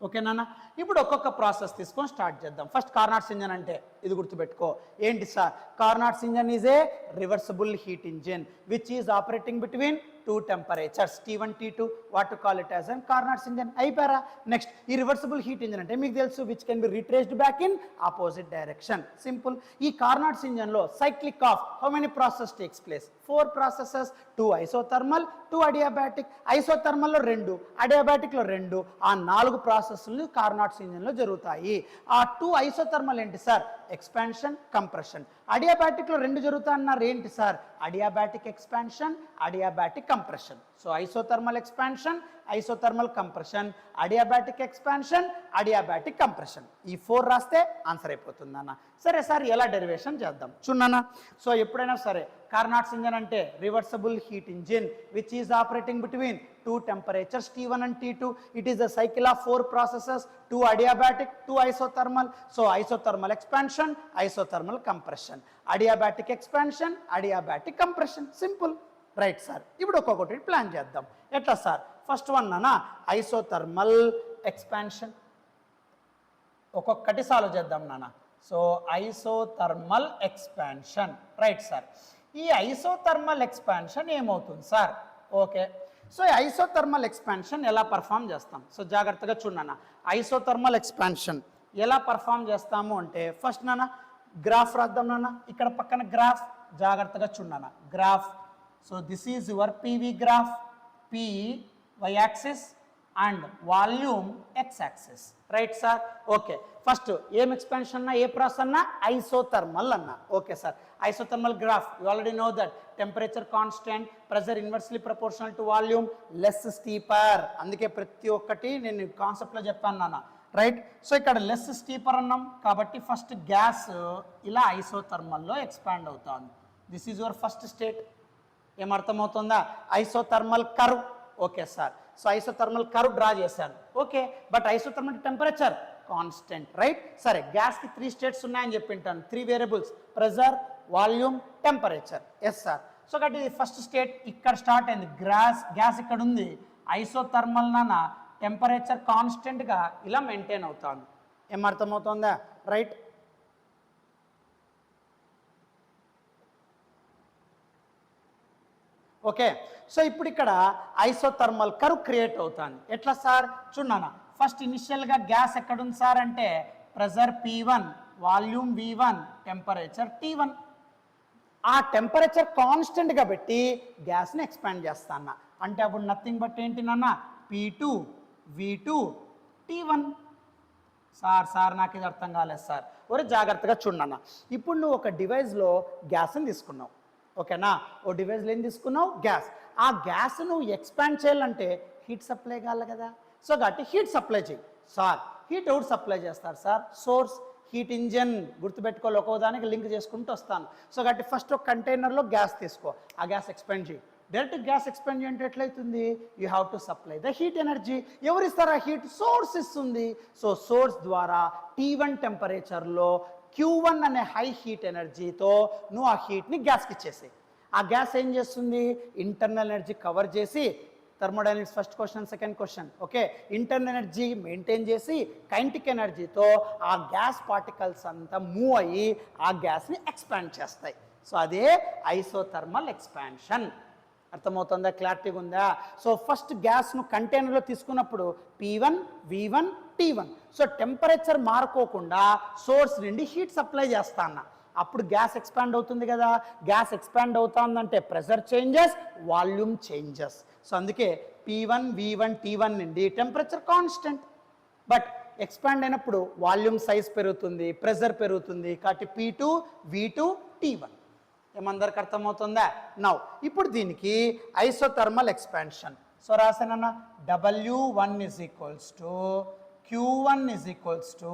ఓకే నాన్న, ఇప్పుడు ఒక్కొక్క ప్రాసెస్ తీసుకొని స్టార్ట్ చేద్దాం. ఫస్ట్ కార్నాట్స్ ఇంజన్ అంటే ఇది గుర్తుపెట్టుకో. ఏంటి sir? Carnot's engine is a reversible heat engine which is operating between 2 temperatures T1 T2. What to call it as an Carnot's engine. అయిపోయారా? నెక్స్ట్, ఈ రివర్సిబుల్ హీట్ ఇంజన్ అంటే మీకు తెలుసు which can be retraced back in opposite direction. Simple. ఈ Carnot's ఇంజన్లో cyclic of how many process takes place? 4 processes. 2 isothermal, 2 adiabatic. ఐసోథర్మల్లో 2, అడియాబాటిక్లో 2, ఆ 4 ప్రాసెస్లు కార్నాట్స్ ఇంజన్లో జరుగుతాయి. ఆ 2 ఐసోథర్మల్ ఏంటి సార్? Expansion, compression. అడియాబాటిక్లో 2 జరుగుతాయన్నారు. ఏంటి sir? Adiabatic expansion, adiabatic compression. So isothermal expansion, isothermal compression, adiabatic expansion, adiabatic compression. ఈ 4 రాస్తే ఆన్సర్ అయిపోతుంది అన్న. సరే సార్, ఎలా డెరివేషన్ చేద్దాం చూడన్నా. సో ఎప్పుడైనా సరే కార్నాట్స్ ఇంజన్ అంటే reversible heat engine which is operating between 2 temperatures T1 and T2. It is a cycle of 4 processes, 2 adiabatic, 2 isothermal. So isothermal expansion, isothermal compression, adiabatic expansion, adiabatic compression. Simple. Right sir, ఇప్పుడు ఒక్కొక్కటి plan చేద్దాం. ఎట్లా sir? First one అన్న isothermal expansion. ఒక్కొక్కటి solve చేద్దాం నాన్న. So isothermal expansion. Right sir, ఈ isothermal expansion ఏమవుతుంది sir? Okay, so isothermal expansion ఎలా పర్ఫామ్ చేస్తాం? సో జాగ్రత్తగా చూడన్న. ఐసోథర్మల్ ఎక్స్పాన్షన్ ఎలా పర్ఫామ్ చేస్తాము అంటే ఫస్ట్ నాన్న గ్రాఫ్ రాద్దాం నాన్న. ఇక్కడ పక్కన గ్రాఫ్ జాగ్రత్తగా చూడన్న. Graph, so this is your PV graph. P y axis and volume x axis. Right sir? Okay, first ఏం ఎక్స్పాన్షన్ అన్నా, ఏ ప్రాసెస్ అన్నా? ఐసోథర్మల్ అన్నా. Okay sir, isothermal graph you already know that temperature constant, pressure inversely proportional to volume, less steeper. అందుకే ప్రతి ఒక్కటి నేను కాన్సెప్ట్లో చెప్పాను నాన్న. రైట్, సో ఇక్కడ లెస్ స్టీపర్ అన్నాం కాబట్టి ఫస్ట్ గ్యాస్ ఇలా ఐసోథర్మల్లో ఎక్స్పాండ్ అవుతుంది. This is your first state. ఏమర్థమవుతుందా? Isothermal curve. Okay sir, so isothermal curve draw చేశాను. Okay, but isothermal temperature constant. Right, సరే గ్యాస్కి 3 స్టేట్స్ ఉన్నాయని చెప్పింటాను. 3 variables, pressure, volume, temperature. Yes sir. So కాబట్టి ఇది ఫస్ట్ స్టేట్ ఇక్కడ స్టార్ట్ అయింది. గ్యాస్ ఇక్కడ ఉంది. ఐసోథర్మల్ నాన్న టెంపరేచర్ కాన్స్టెంట్గా ఇలా మెయింటైన్ అవుతుంది. ఏమర్థమవుతుందా? Right, okay. సో ఇప్పుడు ఇక్కడ ఐసోథర్మల్ కర్వ్ క్రియేట్ అవుతుంది. ఎట్లా సార్? చూడన్నా, ఫస్ట్ ఇనిషియల్గా గ్యాస్ ఎక్కడుంది సార్ అంటే pressure P1, volume V1, temperature T1. ఆ టెంపరేచర్ కాన్స్టెంట్గా పెట్టి గ్యాస్ని ఎక్స్పాండ్ చేస్తాను. అంటే అప్పుడు నథింగ్ బట్ ఏంటి నాన్న? P2, V2, T1. సార్ నాకు ఇది అర్థం కాలేదు సార్. ఒరే జాగ్రత్తగా చూడన్నా. ఇప్పుడు నువ్వు ఒక డివైస్లో గ్యాస్ని తీసుకున్నావు. ఓకేనా? ఓ డివైస్లో ఏం తీసుకున్నావు? గ్యాస్. ఆ గ్యాస్ నువ్వు ఎక్స్పాండ్ చేయాలంటే హీట్ సప్లై కావాలి కదా. సో కాబట్టి హీట్ సప్లై చేయి సార్. హీట్ ఎవరు సప్లై చేస్తారు సార్? సోర్స్. హీట్ ఇంజన్ గుర్తుపెట్టుకోవాలి, ఒక్కోదానికి లింక్ చేసుకుంటూ వస్తాను. సో కాబట్టి ఫస్ట్ ఒక కంటైనర్లో గ్యాస్ తీసుకో, ఆ గ్యాస్ ఎక్స్పెండ్ చేయి. డైరెక్ట్ గ్యాస్ ఎక్స్పెండ్ చేయంటే ఎట్లయితుంది? You have to supply the heat energy. ఎవరు ఇస్తారు ఆ హీట్? సోర్స్ ఇస్తుంది. సో సోర్స్ ద్వారా T1 టెంపరేచర్లో Q1 అనే హై హీట్ ఎనర్జీతో నువ్వు ఆ హీట్ని గ్యాస్కి ఇచ్చేసి, ఆ గ్యాస్ ఏం చేస్తుంది? ఇంటర్నల్ ఎనర్జీ కవర్ చేసి, thermodynamics first question second question okay, internal energy maintain చేసి కైనెటిక్ ఎనర్జీతో ఆ గ్యాస్ పార్టికల్స్ అంతా మూవ్ అయ్యి ఆ గ్యాస్ని ఎక్స్పాండ్ చేస్తాయి. సో అదే ఐసోథర్మల్ ఎక్స్పాన్షన్. అర్థమవుతుందా? క్లారిటీగా ఉందా? సో ఫస్ట్ గ్యాస్ను కంటైనర్లో తీసుకున్నప్పుడు P1 V1 T1. So temperature మారుకోకుండా సోర్స్ నుండి హీట్ సప్లై చేస్తా అన్న, అప్పుడు గ్యాస్ ఎక్స్పాండ్ అవుతుంది కదా. గ్యాస్ ఎక్స్పాండ్ అవుతుందంటే pressure changes, volume changes. So అందుకే P1 V1 T1 నుండి టెంపరేచర్ కాన్స్టెంట్, బట్ ఎక్స్పాండ్ అయినప్పుడు వాల్యూమ్ సైజ్ పెరుగుతుంది, ప్రెషర్ పెరుగుతుంది. కాబట్టి P2 V2 T1. ఏమందరికి అర్థమవుతుందా? నౌ ఇప్పుడు దీనికి ఐసోథర్మల్ ఎక్స్పాన్షన్. సో రాసానన్న W1 is equals to Q1 is equals to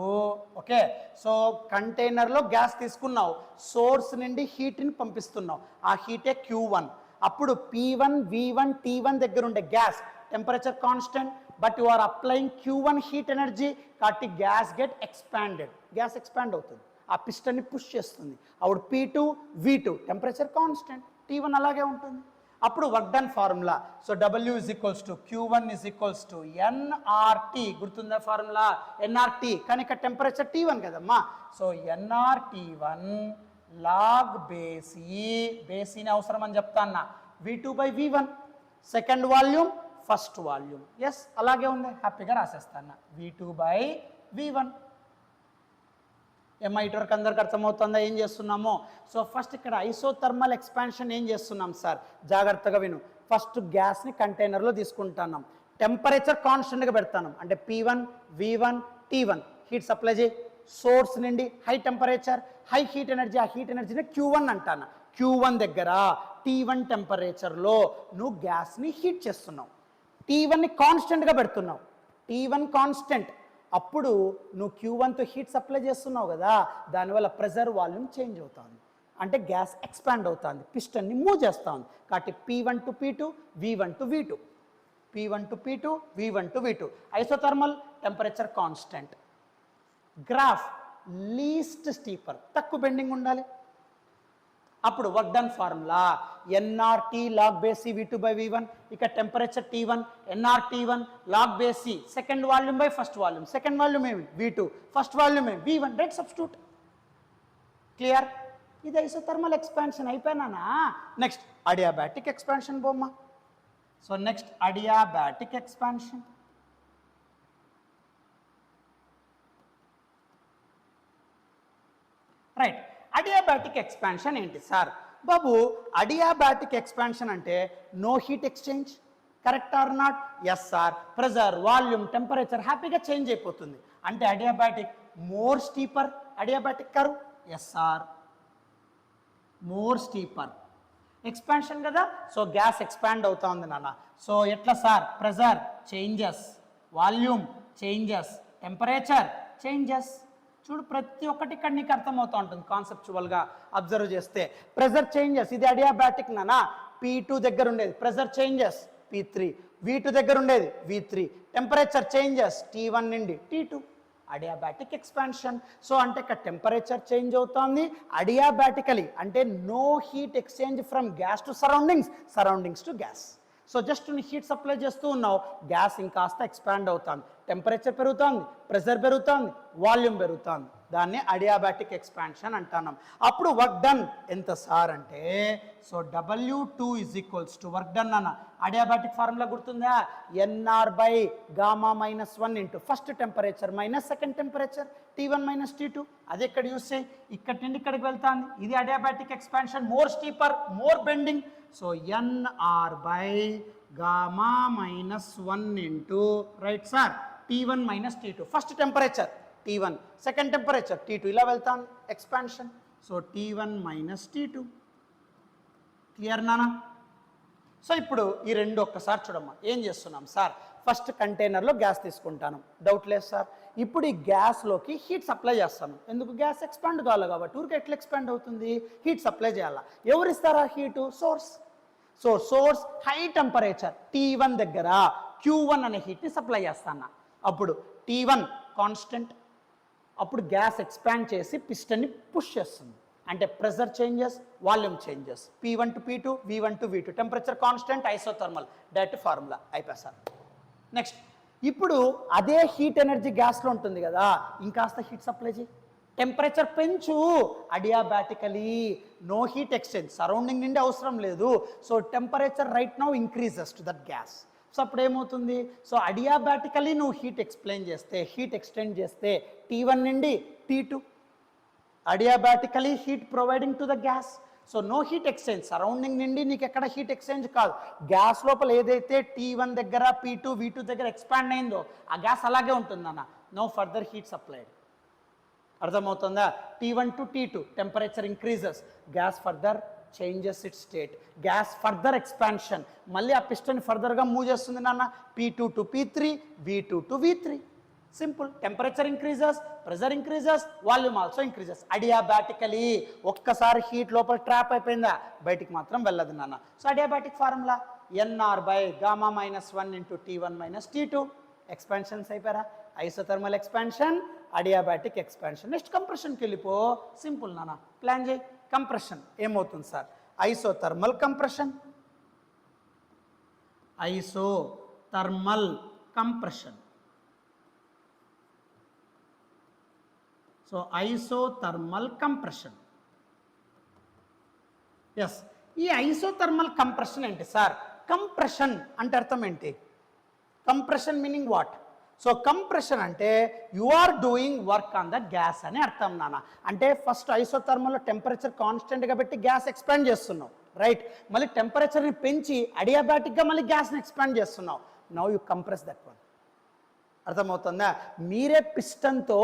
okay. So కంటైనర్లో గ్యాస్ తీసుకున్నావు, సోర్స్ నుండి హీట్ని పంపిస్తున్నావు, ఆ హీటే Q1. అప్పుడు P1 V1 T1 దగ్గర ఉండే gas temperature constant, but you are applying Q1 heat energy కాబట్టి gas get expanded. Gas expand అవుతుంది, ఆ పిస్టన్ని పుష్ చేస్తుంది. అప్పుడు P2 V2 temperature constant, T1 అలాగే ఉంటుంది. అప్పుడు work done formula. So W is equals to Q1 is equals to nRT. గుర్తుందా formula? nRT. కానీ ఇక్కడ టెంపరేచర్ T1 కదమ్మా. సో nRT1 లాగ్ బేసీని అవసరం అని చెప్తా అన్న, V2 by V1. Second volume first volume. Yes అలాగే ఉంది, హ్యాపీగా రాసేస్తాను V2 by V1. ఇటువరకు అందరికి అర్థమవుతుందా ఏం చేస్తున్నామో? సో ఫస్ట్ ఇక్కడ ఐసోథర్మల్ ఎక్స్పాన్షన్ ఏం చేస్తున్నాం సార్? జాగ్రత్తగా విను. ఫస్ట్ గ్యాస్ని కంటైనర్లో తీసుకుంటున్నాం, టెంపరేచర్ కాన్స్టెంట్గా పెడతాను, అంటే P1 V1 T1 heat supply చేయి. సోర్స్ నుండి high temperature high heat energy, ఆ హీట్ ఎనర్జీని Q1 అంటాను. Q1 దగ్గర T1 టెంపరేచర్లో నువ్వు గ్యాస్ని హీట్ చేస్తున్నావు, T1ని కాన్స్టెంట్గా పెడుతున్నావు. T1 కాన్స్టెంట్, అప్పుడు నువ్వు Q1తో హీట్ సప్లై చేస్తున్నావు కదా, దానివల్ల ప్రెషర్ వాల్యూమ్ చేంజ్ అవుతుంది, అంటే గ్యాస్ ఎక్స్పాండ్ అవుతుంది, పిస్టన్ని మూవ్ చేస్తూ ఉంది. కాబట్టి P1 to P2 V1 to V2, P1 to P2 V1 to V2. Isothermal temperature constant. Graph least steeper, తక్కువ బెండింగ్ ఉండాలి. అప్పుడు work done formula nRT log base C V2 by V1. ఇక temperature T1 nRT1 log base C second volume by first volume. Second volume ఏమి? V2. First volume ఏమి? V1. Right substitute. Clear? ఇది isothermal expansion అయిపోయినానా? Next adiabatic expansion బొమ్మ. So next adiabatic expansion. Right, adiabatic expansion ఏంటి sir? బాబు adiabatic expansion అంటే no heat exchange, correct or not? Yes sir. Pressure volume temperature హ్యాపీగా change అయిపోతుంది, అంటే adiabatic more steeper. Adiabatic curve, yes sir, more steeper. Expansion కదా, so gas expand అవుతా ఉంది నాన్న. సో ఎట్లా సార్? Pressure changes, volume changes, temperature changes. చూడు ప్రతి ఒక్కటి ఇక్కడ నీకు అర్థమవుతూ ఉంటుంది కాన్సెప్చువల్గా అబ్జర్వ్ చేస్తే. ప్రెజర్ చేంజెస్, ఇది అడియాబాటిక్ నానా. P2 దగ్గర ఉండేది ప్రెజర్ చేంజెస్ P3, V2 దగ్గర ఉండేది V3. టెంపరేచర్ చేంజెస్ T1 నుండి T2. Adiabatic expansion. సో అంటే ఇక్కడ టెంపరేచర్ చేంజ్ అవుతుంది అడియాబాటికలీ, అంటే no heat exchange from gas to surroundings to gas. So just నువ్వు హీట్ సప్లై చేస్తూ ఉన్నావు, గ్యాస్ ఇంకాస్త ఎక్స్పాండ్ అవుతుంది, టెంపరేచర్ పెరుగుతుంది, ప్రెషర్ పెరుగుతుంది, వాల్యూమ్ పెరుగుతుంది. దాన్ని అడియాబాటిక్ ఎక్స్పాన్షన్ అంటున్నాం. అప్పుడు వర్క్ డన్ ఎంత సార్ అంటే, so W2 is equals to work done అన్న. అడియాబాటిక్ ఫార్ములా గుర్తుందా? NR by gamma minus 1 into first temperature minus second temperature T1 minus T2. అది ఎక్కడ యూస్ చేయి, ఇక్కడి నుండి ఇక్కడికి వెళ్తాను. ఇది adiabatic expansion, more steeper, more bending. So NR by gamma minus 1 into right sir T1 minus T2. First temperature T1, second temperature T2, ఇలా వెళ్తాను expansion. So T1 minus T2. Clear నానా? సో ఇప్పుడు ఈ రెండు ఒక్కసారి చూడమ్మా ఏం చేస్తున్నాం సార్. ఫస్ట్ కంటైనర్లో గ్యాస్ తీసుకుంటాను, డౌట్ లేదు సార్. ఇప్పుడు ఈ గ్యాస్లోకి హీట్ సప్లై చేస్తాను, ఎందుకు గ్యాస్ ఎక్స్పాండ్ కావాలి కాబట్టి. ఊరికి ఎట్లా ఎక్స్పాండ్ అవుతుంది, హీట్ సప్లై చేయాలా. ఎవరు ఇస్తారా heat, source. So source high temperature T1 దగ్గర Q1 అనే హీట్ని సప్లై చేస్తాను. అప్పుడు T1 కాన్స్టెంట్, అప్పుడు గ్యాస్ ఎక్స్పాండ్ చేసి పిస్టన్ని పుష్ చేస్తుంది, అంటే pressure changes, volume changes, P1 to P2, V1 to V2, temperature constant, isothermal, direct formula అయిపోయి. నెక్స్ట్ ఇప్పుడు అదే హీట్ ఎనర్జీ గ్యాస్లో ఉంటుంది కదా, ఇంకాస్త హీట్ సప్లై చేయి, టెంపరేచర్ పెంచు, adiabatically, no heat exchange, surrounding నుండి అవసరం లేదు. So temperature right now increases to that gas. So అప్పుడు ఏమవుతుంది, సో అడియాబాటికలీ నువ్వు హీట్ ఎక్స్ప్లెయిన్ చేస్తే, హీట్ ఎక్స్టెండ్ చేస్తే T1 నుండి T2, adiabatically heat providing to the gas. So no heat exchange, surrounding నుండి నీకు ఎక్కడ హీట్ ఎక్స్చేంజ్ కాదు. గ్యాస్ లోపల ఏదైతే T1 దగ్గర P2 V2 దగ్గర ఎక్స్పాండ్ అయిందో ఆ గ్యాస్ అలాగే ఉంటుందన్న, నో ఫర్దర్ హీట్ సప్లైడ్. అర్థమవుతుందా. T1 to T2 temperature increases, gas further changes it state, gas further expansion, మళ్ళీ ఆ పిస్టన్ ఫర్దర్గా మూవ్ చేస్తుంది నాన్న, P2 to P3, V2 to V3. Simple, temperature increases, pressure increases, volume also increases. Adiabatically ఒక్కసారి heat లోపల trap అయిపోయిందా, బయటికి మాత్రం వెళ్ళదు నాన్న. So adiabatic formula nR/γ-1 into T1 minus T2. Expansions అయిపోయారా, isothermal expansion, adiabatic expansion. Next కంప్రెషన్కి వెళ్ళిపో, సింపుల్ నాన్న, ప్లాన్ చేయి. కంప్రెషన్ ఏమవుతుంది sir, isothermal compression, isothermal compression. So isothermal compression, yes. ఈ ఐసోథర్మల్ కంప్రెషన్ ఏంటి సార్, కంప్రెషన్ అంటే అర్థం ఏంటి, compression meaning what. So compression అంటే you are doing work on the gas అని అర్థం నాన్న. అంటే ఫస్ట్ ఐసోథర్మల్లో టెంపరేచర్ కాన్స్టెంట్గా పెట్టి గ్యాస్ ఎక్స్పాండ్ చేస్తున్నావు, రైట్. మళ్ళీ టెంపరేచర్ని పెంచి అడియాబాటిక్గా మళ్ళీ గ్యాస్ని ఎక్స్పాండ్ చేస్తున్నావు. Now you compress that one. అర్థమవుతుందా, మీరే పిస్టన్తో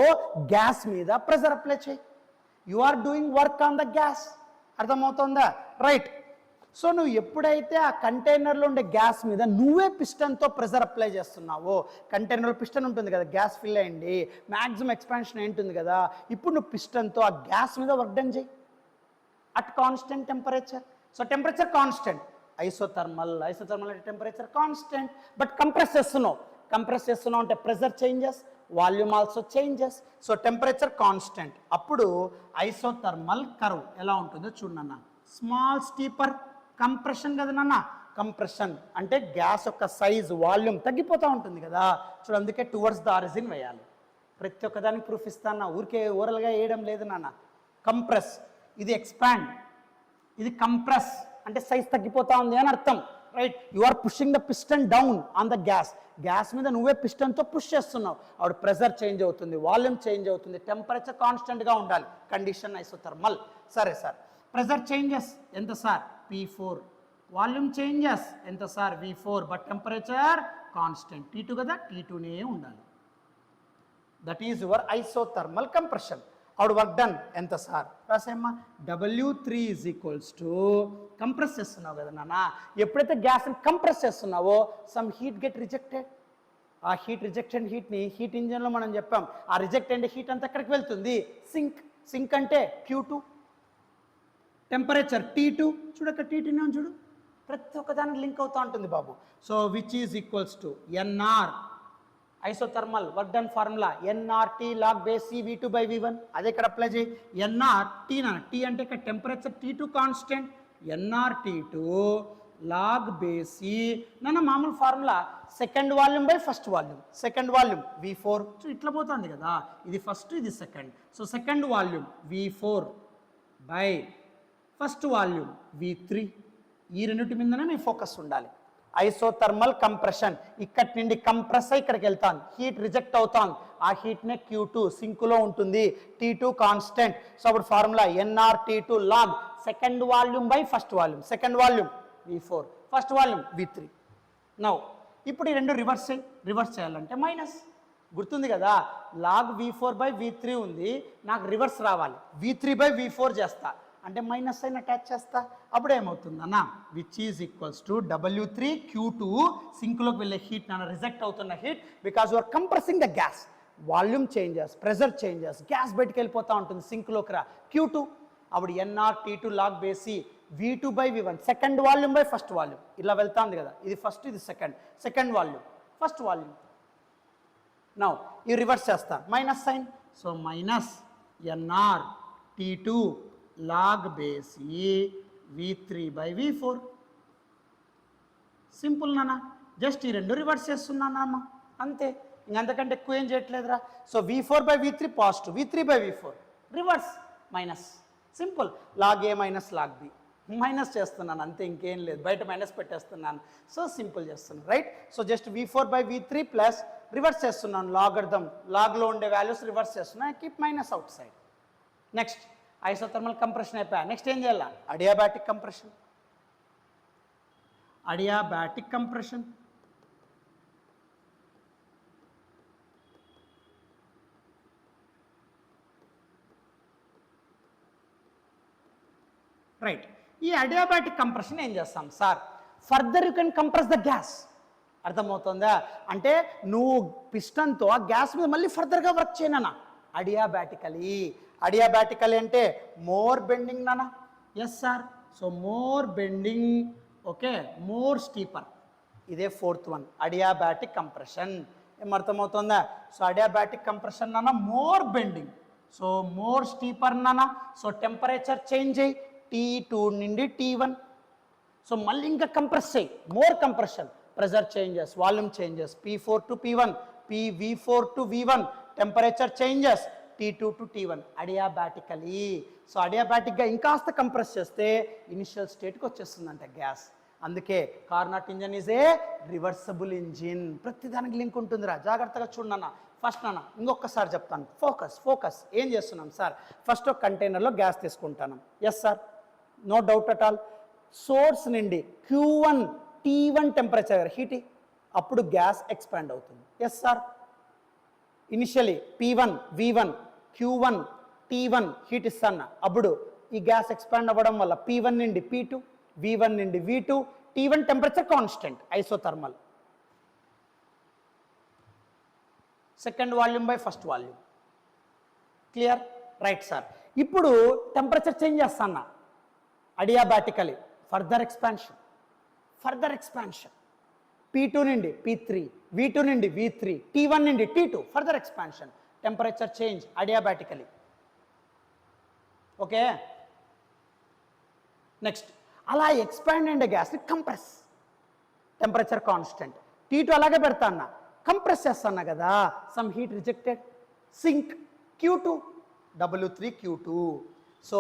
గ్యాస్ మీద ప్రెషర్ అప్లై చేయి, you are doing work on the gas. అర్థమవుతుందా, రైట్. సో నువ్వు ఎప్పుడైతే ఆ కంటైనర్లో ఉండే గ్యాస్ మీద నువ్వే పిస్టన్తో ప్రెషర్ అప్లై చేస్తున్నావో, కంటైనర్లో పిస్టన్ ఉంటుంది కదా, గ్యాస్ ఫిల్ అయ్యింది, మ్యాక్సిమం ఎక్స్పాన్షన్ ఏంటుంది కదా, ఇప్పుడు నువ్వు పిస్టన్తో ఆ గ్యాస్ మీద వర్క్ డన్ చేయి at constant temperature. So temperature constant, isothermal అంటే టెంపరేచర్ కాన్స్టెంట్, బట్ కంప్రెస్ చేస్తున్నావు అంటే pressure changes, volume also changes. So temperature constant, అప్పుడు ఐసోథర్మల్ కర్వ్ ఎలా ఉంటుందో చూడన్న, స్మాల్ స్టీపర్ కంప్రెషన్ కదా నాన్న. కంప్రెషన్ అంటే గ్యాస్ యొక్క సైజ్, వాల్యూమ్ తగ్గిపోతూ ఉంటుంది కదా, చూడు, అందుకే టువర్డ్స్ ద ఆరిజిన్ వేయాలి. ప్రతి ఒక్కదానికి ప్రూఫ్ ఇస్తాను, ఊరికే ఓరల్గా వేయడం లేదు నాన్న. కంప్రెస్, ఇది ఎక్స్పాండ్, ఇది కంప్రెస్ అంటే సైజ్ తగ్గిపోతా ఉంది అని అర్థం, right. You are pushing the piston down on the gas, gas మీద నువ్వే పిస్టన్తో పుష్ చేస్తున్నావు, అప్పుడు ప్రెషర్ చేంజ్ అవుతుంది, వాల్యూమ్ చేంజ్ అవుతుంది, టెంపరేచర్ కాన్స్టెంట్గా ఉండాలి, కండిషన్ ఐసోథర్మల్. సరే సార్, ప్రెషర్ చేంజెస్ ఎంత సార్, P4, వాల్యూమ్ చేంజెస్ ఎంత sir, V4, but temperature constant T2 కదా, T2నే ఉండాలి. That is your isothermal compression. అప్పుడు వర్క్ డన్ ఎంత సార్, రాసేమ్మా, W3 = కంప్రెస్ చేస్తున్నావు కదా నాన్న. ఎప్పుడైతే గ్యాస్ని కంప్రెస్ చేస్తున్నావో సమ్ హీట్ గెట్ రిజెక్టెడ్, ఆ రిజెక్టెడ్ హీట్ని హీట్ ఇంజన్లో మనం చెప్పాం, ఆ రిజెక్టెడ్ హీట్ అంతా ఎక్కడికి వెళ్తుంది, సింక్ అంటే Q2, టెంపరేచర్ T2, చూడక T2 చూడు, ప్రతి ఒక్కదానికి లింక్ అవుతూ ఉంటుంది బాబు. So which is equals to NR, isothermal work done formula nRT log base C V2/V1. అదే ఇక్కడ అప్లై చేయి, nRT T అంటే ఇక్కడ temperature T2 constant, nRT2 log base C నాన్న మామూలు formula second volume by first volume, second volume V4. So ఇట్లా పోతుంది కదా, ఇది ఫస్ట్ ఇది second, so second volume V4 by first volume V3. ఈ రెండింటి మీదనే మీ ఫోకస్ ఉండాలి. ఐసోథర్మల్ కంప్రెషన్, ఇక్కడి నుండి కంప్రెస్ అయి ఇక్కడికి వెళ్తాను, హీట్ రిజెక్ట్ అవుతాను, ఆ హీట్నే Q2 సింకులో ఉంటుంది, T2 కాన్స్టెంట్. సో అప్పుడు formula nRT2 log second volume by first volume, second volume V4, first volume V3. Now ఇప్పుడు ఈ రెండు రివర్స్ చేయాలంటే మైనస్, గుర్తుంది కదా, log V4/V3 ఉంది, నాకు రివర్స్ రావాలి, V3/V4 చేస్తా, అంటే మైనస్ సైన్ అటాచ్ చేస్తా, అప్పుడు ఏమవుతుందన్న which is equals to W3Q2 సింక్లోకి వెళ్ళే హీట్ నాన్న రిజెక్ట్ అవుతున్న heat because you are compressing the gas, volume changes, pressure changes, gas బయటకు వెళ్ళిపోతూ ఉంటుంది సింక్లోకి రా Q2, అప్పుడు NrT2 log base e V2/V1 second volume by first volume ఇలా వెళ్తుంది కదా, ఇది ఫస్ట్ ఇది second volume first volume. Now ఈ రివర్స్ చేస్తా minus sign, so minus NrT2 log base e V3/V4 simple నాన్న, జస్ట్ ఈ రెండు రివర్స్ చేస్తున్నానమ్మా అంతే, ఇంకంతకంటే ఎక్కువ ఏం చేయట్లేదురా. So V4/V3 positive, V3/V4 reverse minus, simple log a minus log b minus చేస్తున్నాను అంతే, ఇంకేం లేదు, బయట మైనస్ పెట్టేస్తున్నాను, సో సింపుల్ చేస్తున్నాను right. So just V4/V3 plus reverse చేస్తున్నాను లాగర్థం, లాగ్లో ఉండే వాల్యూస్ రివర్స్ చేస్తున్నాను, keep minus outside. Next isothermal compression అయిపోయా, నెక్స్ట్ ఏం చేయాలి adiabatic compression. Adiabatic compression right. ఈ అడియాబాటిక్ కంప్రెషన్ ఏం చేస్తాం sir, further you can compress the gas, అర్థమవుతుందా, అంటే నువ్వు పిస్టన్తో ఆ గ్యాస్ మీద మళ్ళీ ఫర్దర్గా వర్క్ చేయనా అడియాబాటికలీ అంటే మోర్ బెండింగ్ నానా, yes sir, so more bending, okay more steeper, ఇదే ఫోర్త్ వన్ అడియాబాటిక్ కంప్రెషన్, ఏం అర్థమవుతుందా. సో అడియాబాటిక్ కంప్రెషన్ నానా more bending, so more steeper నానా, సో టెంపరేచర్ చేంజ్ అయ్యి T2 నుండి T1, సో మళ్ళీ ఇంకా కంప్రెస్ చేయి, more compression, pressure changes, volume changes, P4 to P1, V4 to V1, temperature changes T2 to T1 adiabatically. So అడియాబాటిక్గా ఇంకాస్త compress చేస్తే initial స్టేట్కి వచ్చేస్తుందంట గ్యాస్, అందుకే Carnot engine is A reversible engine. ప్రతిదానికి link ఉంటుందిరా, జాగ్రత్తగా చూడన్నా. ఫస్ట్ నాన్న ఇంకొకసారి చెప్తాను, ఫోకస్ ఏం చేస్తున్నాం సార్, ఫస్ట్ ఒక కంటైనర్లో గ్యాస్ తీసుకుంటాను, yes sir no doubt at all, source నుండి Q1 T1 టెంపరేచర్ హీట్, అప్పుడు గ్యాస్ ఎక్స్పాండ్ అవుతుంది, yes sir initially P1 V1 Q1 T1 heat ఇస్తాను, అప్పుడు ఈ గ్యాస్ ఎక్స్పాండ్ అవ్వడం వల్ల P1 నుండి P2 V1 నుండి V2 T1 temperature constant isothermal, second volume by first volume, clear right sir. ఇప్పుడు టెంపరేచర్ చేంజ్ చేస్తాను అడియాబాటికలీ, ఫర్దర్ ఎక్స్పాన్షన్ P2 నుండి P3 V2 నుండి V3 T1 నుండి T2 further expansion, temperature change adiabatically, okay. Next అలా expand అయ్యే గ్యాస్ని compress, temperature constant, T2 అలాగే పెడతాన్నా, compress చేస్తాను కదా, some heat rejected, sink Q2 W3Q2, so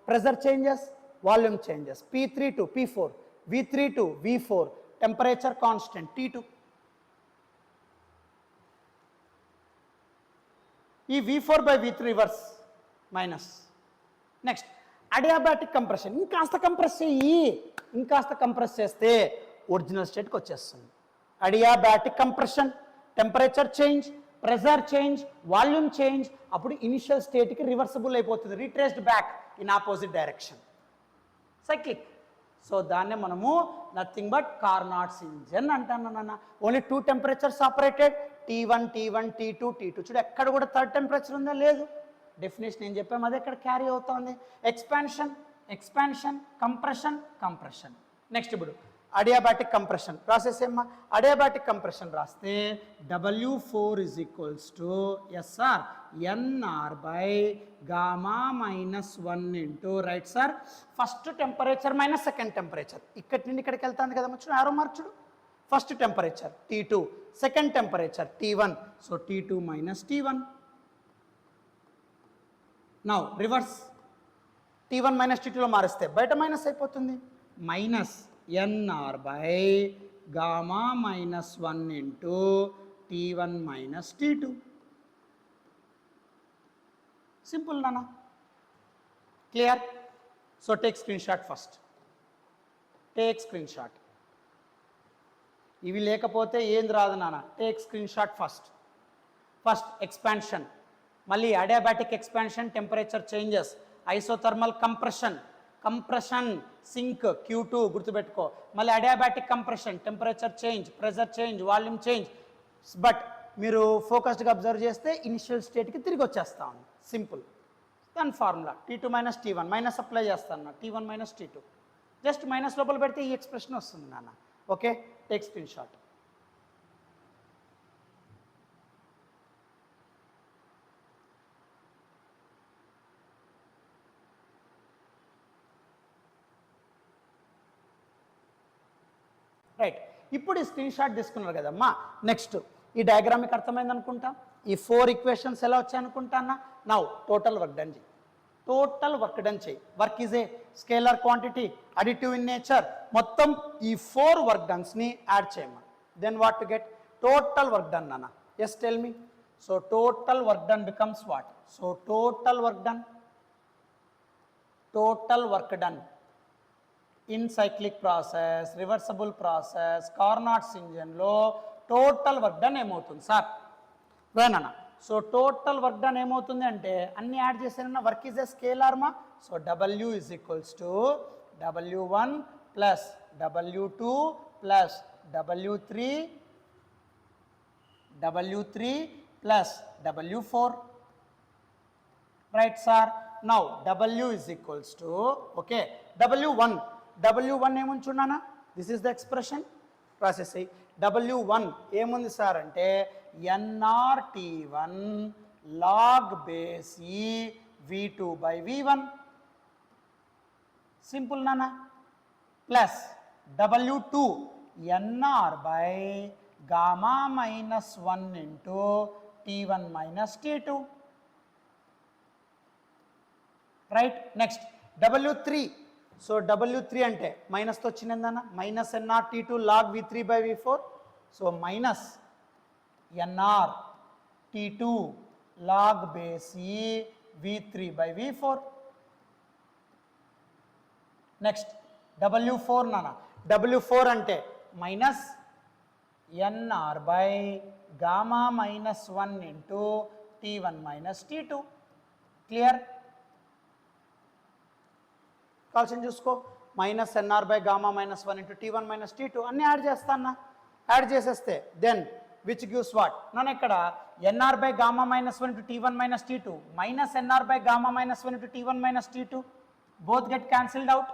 pressure changes, volume changes, P3 to P4 V3 to V4 temperature constant T2. ఈ V4/V3 reverse minus. Next adiabatic compression, ఇంకాస్త compress చేస్తే original స్టేట్కి వచ్చేస్తుంది. Adiabatic compression, temperature change, pressure change, volume change, అప్పుడు initial స్టేట్కి reversible అయిపోతుంది, retraced back in opposite direction, cyclic. So దాన్నే మనము నథింగ్ బట్ కార్నాట్స్ ఇంజన్ అంటాను నాన్న. Only 2 temperatures operated, T1 T2 చూడు ఎక్కడ కూడా థర్డ్ టెంపరేచర్ ఉందా లేదు, డెఫినేషన్ ఏం చెప్పాము అదే ఇక్కడ క్యారీ అవుతుంది, ఎక్స్పాన్షన్ కంప్రెషన్. నెక్స్ట్ ఇప్పుడు అడియాబాటిక్ కంప్రెషన్ రాసేసేమ్మా, అడియాబాటిక్ కంప్రెషన్ రాస్తే W4 is equals to SR NR by gamma minus 1 into right sir, first temperature minus second temperature, ఇక్కడి నుండి ఇక్కడికి వెళ్తాను కదా మర్చుడు ఆరో మార్చుడు, first temperature T2, second temperature T1, so T2 minus T1. Now reverse, T1 minus T2లో మారిస్తే బయట మైనస్ అయిపోతుంది, minus NR by gamma minus 1 into T1 minus T2. Simple nana, clear? So take screenshot first, take screenshot. ఇవి లేకపోతే ఏం రాదు నాన్న, take screenshot first expansion, మళ్ళీ adiabatic expansion, temperature changes, isothermal compression sink Q2 గుర్తుపెట్టుకో. మళ్ళీ adiabatic compression temperature change, pressure change, volume change. But మీరు ఫోకస్డ్గా అబ్జర్వ్ చేస్తే ఇనిషియల్ స్టేట్కి తిరిగి వచ్చేస్తాం. సింపుల్. దాని formula T2 minus T1 minus apply చేస్తాను, T1 minus T2. Just minus లోపల పెడితే ఈ ఎక్స్ప్రెషన్ వస్తుంది నాన్న. Okay, take screen shot. Right, ఇప్పుడు ఈ స్క్రీన్ షాట్ తీసుకున్నారు కదమ్మా. నెక్స్ట్ ఈ డయాగ్రామ్ మీకు అర్థమైంది అనుకుంటా. ఈ 4 ఈక్వేషన్స్ ఎలా వచ్చాయి అనుకుంటా అన్న. నౌ టోటల్ వర్క్ డన్ చేయి. టోటల్ వర్క్ డన్ చేయి. Work is a scalar quantity, additive in nature. మొత్తం ఈ 4 వర్క్ డన్స్ని యాడ్ చేయమ్మా. Then what to get total work done అన్న. Yes tell me. So total work done becomes what? So total work done in cyclic process, reversible process, Carnot's ఇంజన్లో total work done ఏమవుతుంది sir? వేనన్న. So total work done ఏమవుతుంది అంటే అన్ని add చేశారన్న. Work is a scalar మా. So W is equals to W1 plus W2 plus W3 plus W4. Right sir. Now W is equals to okay W1 ఏముంచున్నానా? This is the expression. Process అయ్యి W1 ఏముంది sir అంటే nRT1 log base E V2 by V1. Simple నానా. Plus W2 nR by gamma minus 1 into T1 minus T2. Right. Next W3. So W3 అంటే మైనస్తో వచ్చిందన్న. Minus nRT2 log V3 by V4. So minus nRT2 log base E V3 by V4. Next W4 నాన్న. W4 అంటే minus nR by gamma minus 1 into T1 minus T2. Clear? కాల్షన్ చూసుకో. Minus nR by gamma minus 1 into T1 minus T2 అన్నీ add చేస్తానా. Add చేసేస్తే then which gives what? నన్ను ఇక్కడ nR by gamma minus 1 into T1 minus T2 minus nR by gamma minus 1 into T1 minus T2 both get cancelled out.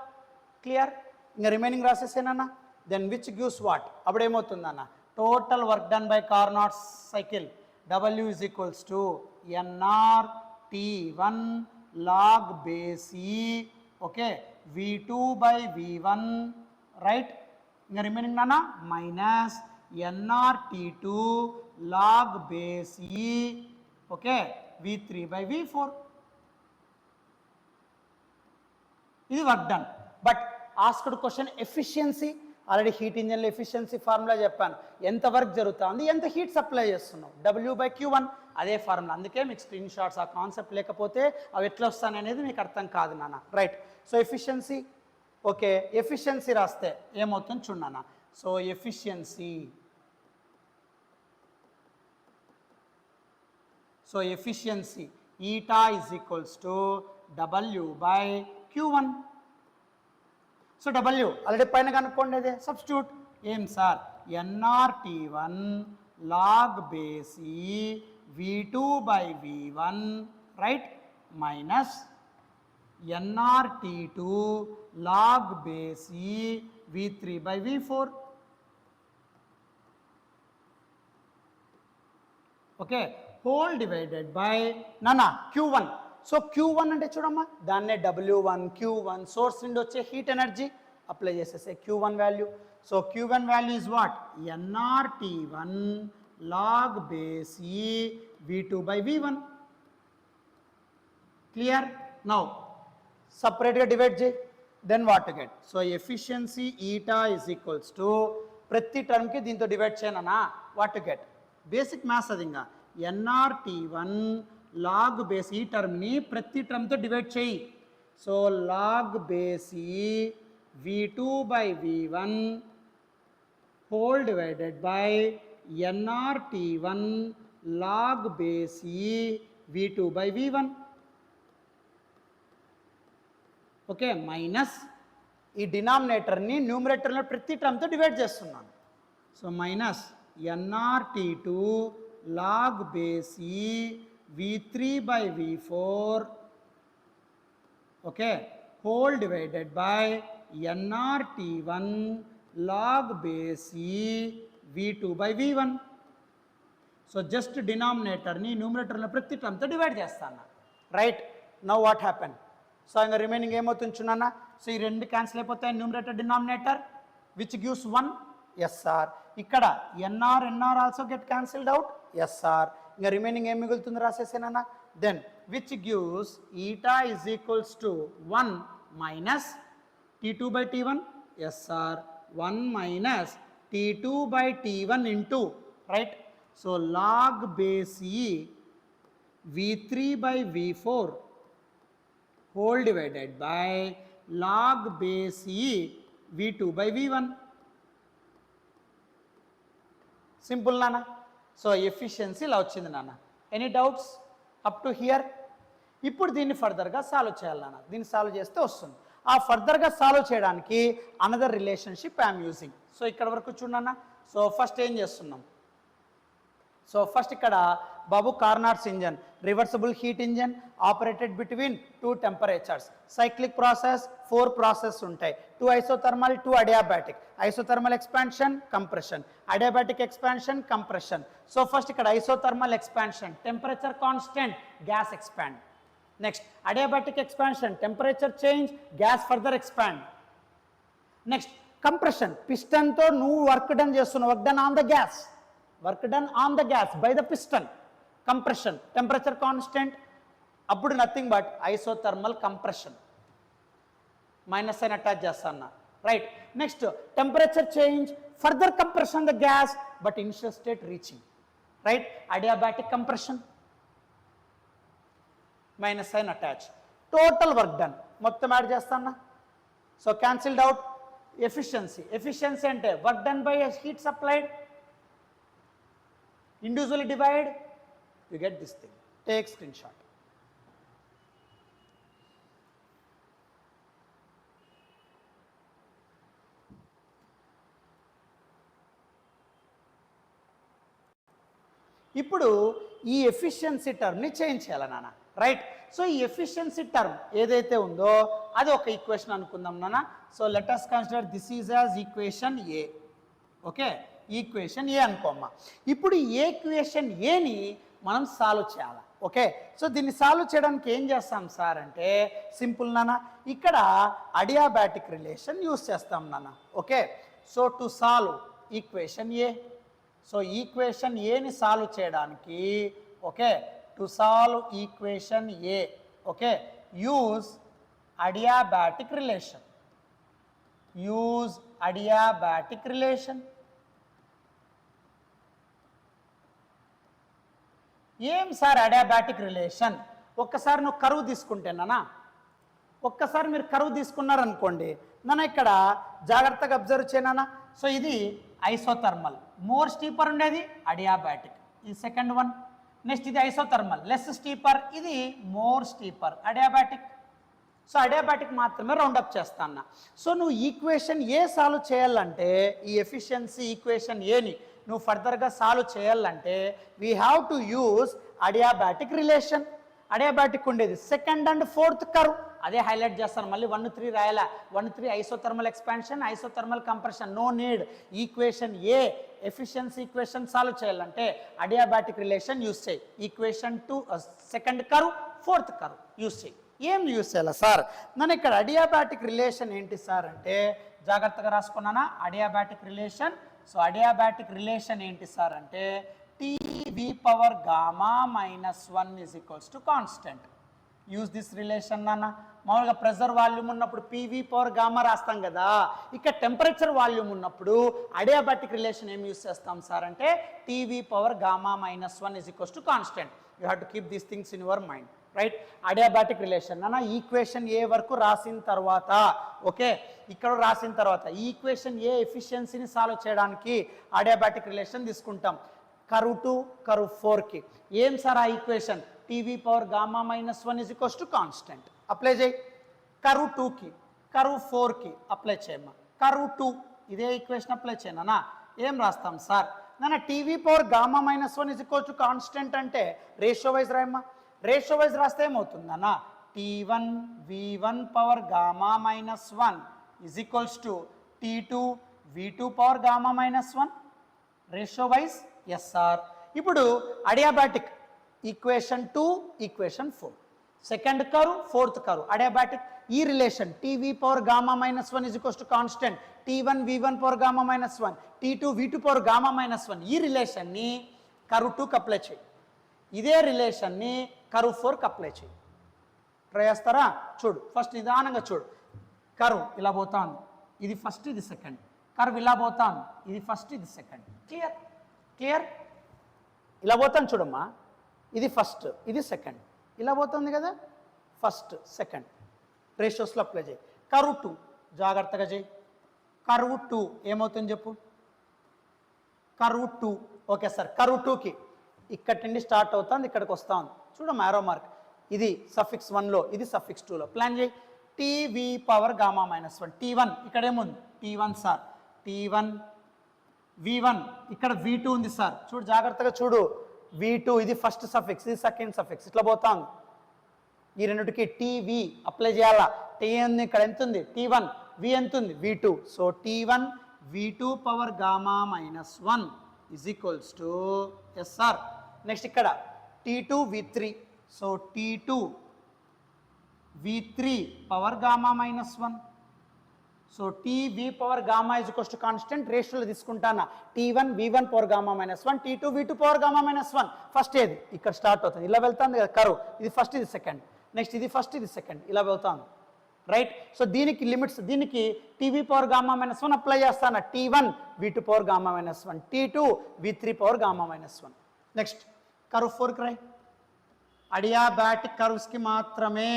Clear? ఇంకా remaining రాసేసేనన్నా. Then which gives what? అప్పుడు ఏమవుతుందన్న? Total work done by Carnot cycle W is equals to nRT1 log base E, okay, V2 by V1, right? ఇంకా remaining నాన్న minus nRT2 log base E, okay, V3 by V4. ఇది work done. But asked question efficiency. Already heat ఇంజన్లో efficiency formula చెప్పాను. ఎంత work జరుగుతుంది, ఎంత heat supply చేస్తున్నావు, W/Q1 అదే ఫార్ములా. అందుకే మీకు స్క్రీన్ షాట్స్ ఆ కాన్సెప్ట్ లేకపోతే అవి ఎట్లా వస్తాను అనేది మీకు అర్థం కాదు నాన్న. Right. So efficiency, okay, efficiency రాస్తే ఏమవుతుంది చూడన్నా. So efficiency eta is equals to W/Q1. So W already పైన కనుక్కోండి. సబ్స్టిట్యూట్ ఏం sir? nRT1 log base E V2 by V1, right, minus nRT2 log base E V3 by V4. Okay, whole divided by నానా Q1. So Q1 అంటే చూడమ్మా, దాన్నే W1 Q1 source నుండి వచ్చే heat energy apply చేసేసే Q1 value. So Q1 value is what? nRT1 log base E V2 by V1. Clear? Now సపరేట్గా divide చేయి. Then what to get? So efficiency eta is equals to ప్రతి టర్మ్కి దీంతో divide చేయనా. What to get? Basic maths అది. ఇంకా nRT1 log base e టర్మ్ని ప్రతి టర్మ్తో డివైడ్ చేయి. So log base e V2 by V1 whole divided by nRT1 log base e V2 by V1. Okay minus ఈ డినామినేటర్ని న్యూమరేటర్లో ప్రతి టర్మ్తో డివైడ్ చేస్తున్నాను. So minus nRT2 log base e v3/v4 okay whole divided by nRT1 log base e v2/v1. So just డినామినేటర్ని న్యూమరేటర్లో ప్రతి టర్మ్తో డివైడ్ చేస్తాను. Right now what happen? So ఇంకా రిమైనింగ్ ఏమవుతుంది చూడన్నా. సో ఈ రెండు క్యాన్సిల్ అయిపోతాయి న్యూమరేటర్ డినామినేటర్ విచ్ గివ్స్ 1 ఎస్ఆర్. ఇక్కడ NR also get cancelled out ఎస్ఆర్. ఇంకా రిమైనింగ్ ఏం మిగులుతుంది రాసేసేనన్నా. Then which gives eta is equals to 1 minus T2/T1 ఎస్ఆర్ 1 minus T2/T1 into right. So log base e v3/v4 whole divided by log base e v2/v1. Simple నాన్న. So efficiency ఇలా వచ్చింది నాన్న. Any doubts up to here? ఇప్పుడు దీన్ని ఫర్దర్గా solve చేయాలి నాన్న. దీన్ని సాల్వ్ చేస్తే వస్తుంది. ఆ ఫర్దర్గా సాల్వ్ చేయడానికి another relationship I'm using. So ఇక్కడ వరకు చూడన్నా. సో ఫస్ట్ ఏం చేస్తున్నాం? సో ఫస్ట్ ఇక్కడ బాబు Carnot's engine reversible heat engine operated between 2 temperatures. Cyclic process 4 process ఉంటాయి. 2 isothermal 2 adiabatic. Isothermal expansion compression, adiabatic expansion compression. So first ఇక్కడ isothermal expansion temperature constant, gas expand. Next adiabatic expansion temperature change, gas further expand. Next compression పిస్టన్తో నువ్వు work done చేస్తున్నావు, work done on the gas, work done on the gas by the piston. Compression temperature constant, అప్పుడు nothing but isothermal compression. Minus అయిన attach చేస్తాను right. Next temperature change, further compression the gas but initial state reaching right. Adiabatic compression minus అయిన attach. Total work done మొత్తం add చేస్తాను. So cancelled out. Efficiency, efficiency అంటే work done by heat supplied. Individually divide, you get this thing. Take screenshot. ఇప్పుడు ఈ efficiency టర్మ్ని change చేయాలి నాన్న right. So ఈ efficiency term ఏదైతే ఉందో అది ఒక ఈక్వేషన్ అనుకుందాం నాన్న. So let us consider this is as equation A. Okay equation A అనుకోమ్మా. ఇప్పుడు ఈ ఈక్వేషన్ ఏని మనం సాల్వ్ చేయాలి. ఓకే సో దీన్ని సాల్వ్ చేయడానికి ఏం చేస్తాం సార్ అంటే సింపుల్ నాన్న. ఇక్కడ అడియాబాటిక్ రిలేషన్ యూస్ చేస్తాం నాన్న. Okay so to solve equation A. So equation ఏని సాల్వ్ చేయడానికి okay to solve equation A okay use adiabatic relation. Use adiabatic relation. ఏం సార్ అడియాబాటిక్ రిలేషన్? ఒక్కసారి నువ్వు కరువు తీసుకుంటేనా, ఒక్కసారి మీరు కరువు తీసుకున్నారనుకోండి నాన్న, ఇక్కడ జాగ్రత్తగా అబ్జర్వ్ చేయనా. సో ఇది ఐసోథర్మల్ మోర్ స్టీపర్ ఉండేది అడియాబాటిక్, ఇది సెకండ్ వన్. నెక్స్ట్ ఇది ఐసోథర్మల్ లెస్ స్టీపర్, ఇది more steeper adiabatic. So adiabatic మాత్రమే రౌండప్ చేస్తాను. సో నువ్వు ఈక్వేషన్ ఏ సాల్వ్ చేయాలంటే ఈ ఎఫిషియన్సీ ఈక్వేషన్ ఏని నువ్వు ఫర్దర్గా సాల్వ్ చేయాలంటే we have to use adiabatic relation. Adiabatic ఉండేది సెకండ్ అండ్ ఫోర్త్ కర్వ్, అదే హైలైట్ చేస్తాను. మళ్ళీ 1 3 రాయాలా. 1 3 isothermal expansion, isothermal compression, no need. Equation A efficiency equation solve చేయాలంటే అడియాబాటిక్ రిలేషన్ యూజ్ చేయి. Equation 2 second curve fourth curve use చేయి. ఏం use చేయాలా సార్? నన్ను ఇక్కడ అడియాబాటిక్ రిలేషన్ ఏంటి సార్ అంటే జాగ్రత్తగా రాసుకున్నానా. Adiabatic relation, so adiabatic relation ఏంటి సార్ అంటే Tv power gamma minus 1 is equals to constant. Use this relation నాన్న. మామూలుగా ప్రెషర్ వాల్యూమ్ ఉన్నప్పుడు పీవీ పవర్ గామా రాస్తాం కదా, ఇక్కడ టెంపరేచర్ వాల్యూమ్ ఉన్నప్పుడు అడియాబాటిక్ రిలేషన్ ఏం యూజ్ చేస్తాం సార్ అంటే TV power gamma minus 1 is equals to constant. You have to keep these things in your mind right. Adiabatic relation నాన్న equation ఏ వరకు రాసిన తర్వాత ఓకే ఇక్కడ రాసిన తర్వాత ఈక్వేషన్ ఏ ఎఫిషియన్సీని సాల్వ్ చేయడానికి అడియాబాటిక్ రిలేషన్ తీసుకుంటాం. కర్వ్ 2 కర్వ్ 4కి ఏం సార్ ఆ equation TV power gamma minus 1 is equals to constant. Apply చేయి. కరువు 2కి కరువు 4కి అప్లై చేయమ్మా. కరువు 2 ఇదే ఈక్వేషన్ అప్లై చేయనా. ఏం రాస్తాం సార్? నాన్న TV power gamma -1 is equal to constant అంటే రేషియో వైజ్ రాయమ్మా. రేషియో వైజ్ రాస్తే ఏమవుతుందన్నా, T1 V1 power gamma -1 is equals to T2 V2 power gamma -1. Ratio wise yes sir. ఇప్పుడు adiabatic equation 2 equation 4, second curve fourth curve adiabatic. ఈ relation TV power gamma -1 is equals to constant T1 V1 power gamma -1 T2 V2 power gamma -1. ఈ రిలేషన్ని curve 2కి apply చేయి. ఇదే రిలేషన్ని curve 4కి apply చేయి. ట్రై చేస్తారా? చూడు, ఫస్ట్ నిదానంగా చూడు. కర్వ్ ఇలా పోతాను, ఇది ఫస్ట్ ఇది సెకండ్. కర్వ్ ఇలా పోతాను, ఇది ఫస్ట్ ఇది సెకండ్. Clear clear. ఇలా పోతాను చూడమ్మా, ఇది ఫస్ట్ ఇది సెకండ్. ఇలా పోతుంది కదా, ఫస్ట్ సెకండ్. రేషియోస్లో అప్లై చేయి. కర్వ్ 2 జాగ్రత్తగా చేయి. కర్వ్ 2 ఏమవుతుంది చెప్పు? Curve 2 okay sir. కర్వ్ 2కి ఇక్కడి నుండి స్టార్ట్ అవుతుంది, ఇక్కడికి వస్తా ఉంది చూడమ్మా యారో మార్క్. ఇది సఫిక్స్ 1లో, ఇది సఫిక్స్ 2లో. ప్లాన్ చేయి. టీవీ పవర్ గామా -1 T1 ఇక్కడ ఏముంది? T1 sir. T1 V1 ఇక్కడ V2 ఉంది సార్. చూడు జాగ్రత్తగా చూడు. V2 ఇది ఫస్ట్ సఫిక్స్, ఇది సెకండ్ సఫిక్స్. ఇట్లా పోతాం. ఈ రెండుకి టీవీ అప్లై చేయాలా. టీ ఉంది ఇక్కడ, ఎంత ఉంది? T1. V ఎంత ఉంది? V2. So T1 V2 power gamma -1 is equals to yes sir. Next ఇక్కడ T2 V3. So T2 V3 power gamma -1. So TV power gamma is equals to constant. రేషియోలో తీసుకుంటానా T1 V1 power gamma -1 T2 V2 power gamma -1. First ఏది ఇక్కడ start అవుతుంది, ఇలా వెళ్తుంది కదా curve. ఇది ఫస్ట్ ఇది సెకండ్. నెక్స్ట్ ఇది ఫస్ట్ ఇది సెకండ్, ఇలా వెళ్తాను రైట్. సో దీనికి లిమిట్స్, దీనికి టీవీ పవర్ గామా -1 అప్లై చేస్తాను. T1 V2 power gamma -1 T2 V3 power gamma -1. Next curve 4కి రాయి. అడియాబాటిక్ కర్వ్స్కి మాత్రమే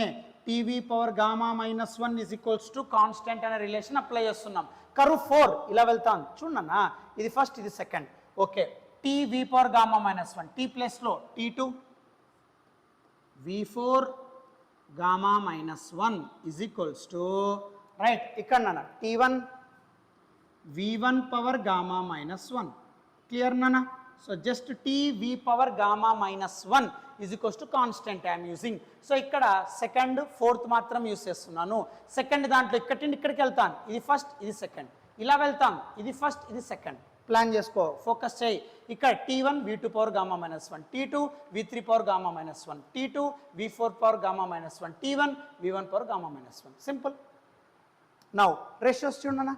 TV power gamma -1 is equals to constant అనే రిలేషన్ అప్లై చేస్తున్నాం. కర్వ్ 4 ఇలా వెళ్తాను చూడన్నా, ఇది ఫస్ట్ ఇది second. Okay, TV power gamma -1 T ప్లేస్లో T2 V4 gamma -1 is equals to right. ఇక్కడ నాన్న T1 V1 power gamma -1. Clear నాన్న? So just TV power gamma -1 is equals to constant I'm using. So ఇక్కడ second fourth మాత్రం use చేస్తున్నాను. Second దాంట్లో ఇక్కడి నుండి ఇక్కడికి వెళ్తాను, ఇది ఫస్ట్ ఇది సెకండ్. ఇలా వెళ్తాను, ఇది ఫస్ట్ ఇది సెకండ్. ప్లాన్ చేసుకో, ఫోకస్ చేయి. ఇక్కడ T1 V2 power gamma -1 T2 V3 power gamma -1 T2 V4 power gamma -1 T1 V1 power gamma -1. Simple. Now ratios చూడన్నా,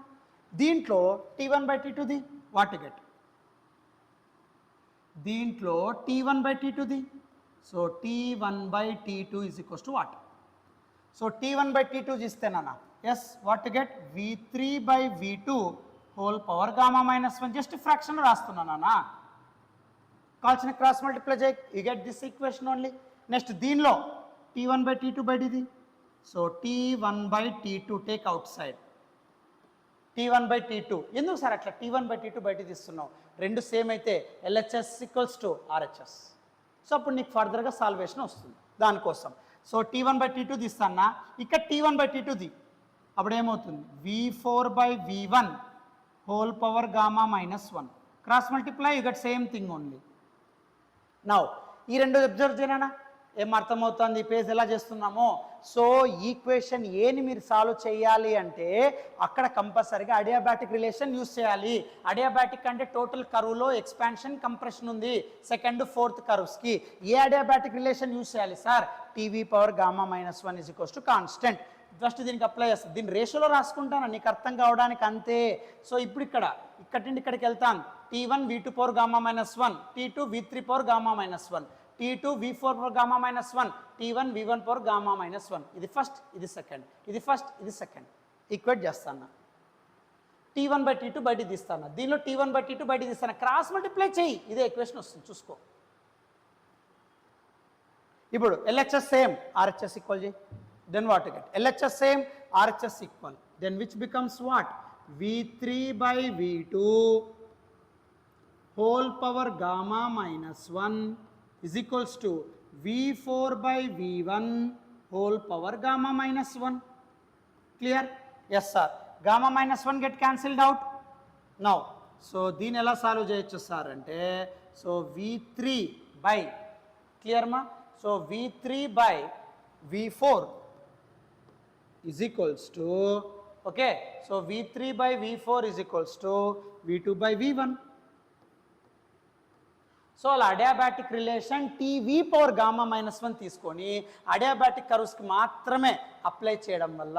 దీంట్లో T1/T2 ది వాట్ గెట్, దీంట్లో T1/T2 ది. So T1/T2 is equals to what? So T1/T2 ఇస్తేనా ఎస్ what get V3/V2 whole power gamma -1. Just fraction రాస్తున్నానా, కాల్చిన cross multiply చేయి, you get this equation only. Next దీనిలో T1/T2 బయటిది. So T1/T2 take out side. T1/T2 ఎందుకు sir అట్లా T1/T2 బయట తీస్తున్నావు? రెండు సేమ్ అయితే LHS equals to RHS. So అప్పుడు నీకు ఫర్దర్గా సాల్వేషన్ వస్తుంది దానికోసం. సో T1/T2 తీస్తానా, ఇక్కడ T1/T2 ది. అప్పుడు ఏమవుతుంది? V4/V1 whole power gamma -1. Cross multiply, you get same thing only. Now ఈ రెండు అబ్జర్వ్ చేయనా, ఏం అర్థమవుతుంది ఈ పేజ్ ఎలా చేస్తున్నామో. సో ఈక్వేషన్ ఏని మీరు సాల్వ్ చేయాలి అంటే అక్కడ కంపల్సరీగా అడియాబాటిక్ రిలేషన్ యూజ్ చేయాలి. అడియాబాటిక్ అంటే టోటల్ కర్వ్లో ఎక్స్పాన్షన్ కంప్రెషన్ ఉంది సెకండ్ ఫోర్త్ కర్వ్స్కి. ఏ అడియాబాటిక్ రిలేషన్ యూజ్ చేయాలి sir? TV power gamma -1 is equals to constant. Just దీనికి అప్లై చేస్తాను, దీన్ని రేషియోలో రాసుకుంటాను నీకు అర్థం కావడానికి అంతే. సో ఇప్పుడు ఇక్కడి నుండి ఇక్కడికి వెళ్తాను. T1 V2 power gamma -1 T2 V3 power gamma -1 T2 V4 power gamma -1 T1 V1 power gamma -1. ఇది ఫస్ట్ ఇది సెకండ్, ఇది ఫస్ట్ ఇది సెకండ్. ఈక్వేట్ చేస్తాను. T1/T2 బయట తీస్తాను, దీనిలో T1/T2 బయట తీస్తాను. క్రాస్ మల్టిప్లై చేయి, ఇదే ఈక్వేషన్ వస్తుంది చూసుకో. ఇప్పుడు LHS సేమ్, RHS ఈక్వల్ చేయి. Then what you get? LHS same, RHS equal. Then which becomes what? V3/V2 whole power gamma -1 is equals to V4/V1 whole power gamma -1. Clear? Yes sir. Gamma -1 get cancelled out. Now so దీన్ని ఎలా solve చేయొచ్చు sir అంటే, so V3 by, clear మా? So V3 by V4 is equals to, okay, so V3 by V4 is equals to V2 by V1. So అలా adiabatic relation TV power gamma -1 తీసుకొని adiabatic కర్వ్స్కి మాత్రమే apply చేయడం వల్ల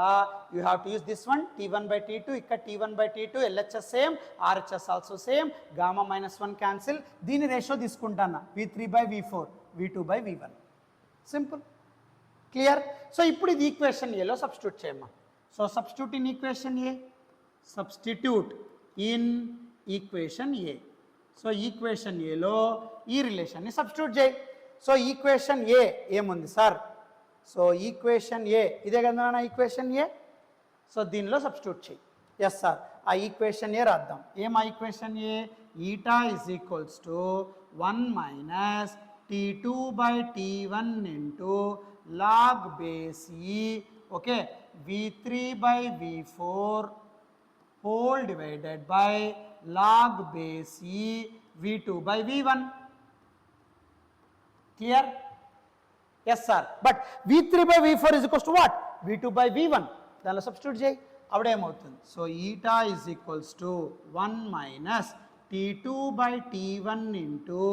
you have to use this one T1 by T2, ఇక్కడ T1 by T2, LHS same, RHS also same, gamma -1 cancel. దీని ratio తీసుకుంటాను V3 by V4, V2 by V1. Simple, clear? So ఇప్పుడు ఇది equation ఏలో substitute చేయమ్మా. So substitute in equation A, substitute in equation A. So equation ఏలో ఈ రిలేషన్ని substitute చేయి. సో ఈక్వేషన్ ఏ ఏముంది సార్? సో ఈక్వేషన్ ఏ ఇదే కదా నా ఈక్వేషన్ ఏ. సో దీనిలో సబ్స్టిట్యూట్ చేయి. Yes sir. ఆ ఈక్వేషన్ ఏ రాద్దాం. ఏం ఆ equation A? Eta is equals to 1 minus T2 by T1 into log base e, okay, V3 by V4 whole divided by log base e V2 by V1. Clear? Yes sir. But V3 by V4 is equals to what? V2 by V1. దానిలో substitute చేయి, అప్పుడు ఏమవుతుంది? So eta is equals to 1 minus T2 by T1 into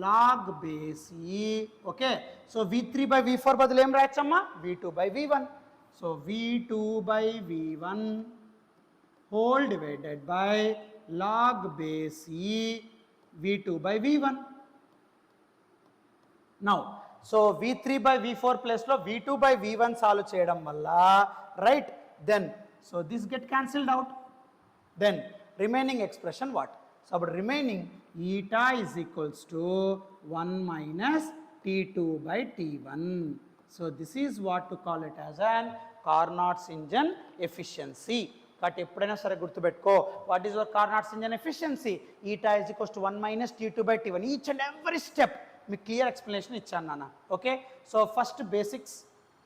log base e, okay. So V3 by V4 బదులు ఏం రాయచ్చమ్మా? V2 by V1. సో V2 by V1 whole divided by log base e V2 by V1. Now, so V3 by V4 place lo V2 by V1 solve చేయడం వల్ల, right, then so this get cancelled out, then remaining expression what? So about remaining eta is equals to 1 minus T2 by T1. So this is what to call it as an Carnot's engine efficiency. కాబట్టి ఎప్పుడైనా సరే గుర్తుపెట్టుకో, what is your Carnot's engine efficiency? Eta is equals to 1 minus T2 by T1. Each and every step మీకు clear explanation ఇచ్చాను నాన్న. Okay, so first basics,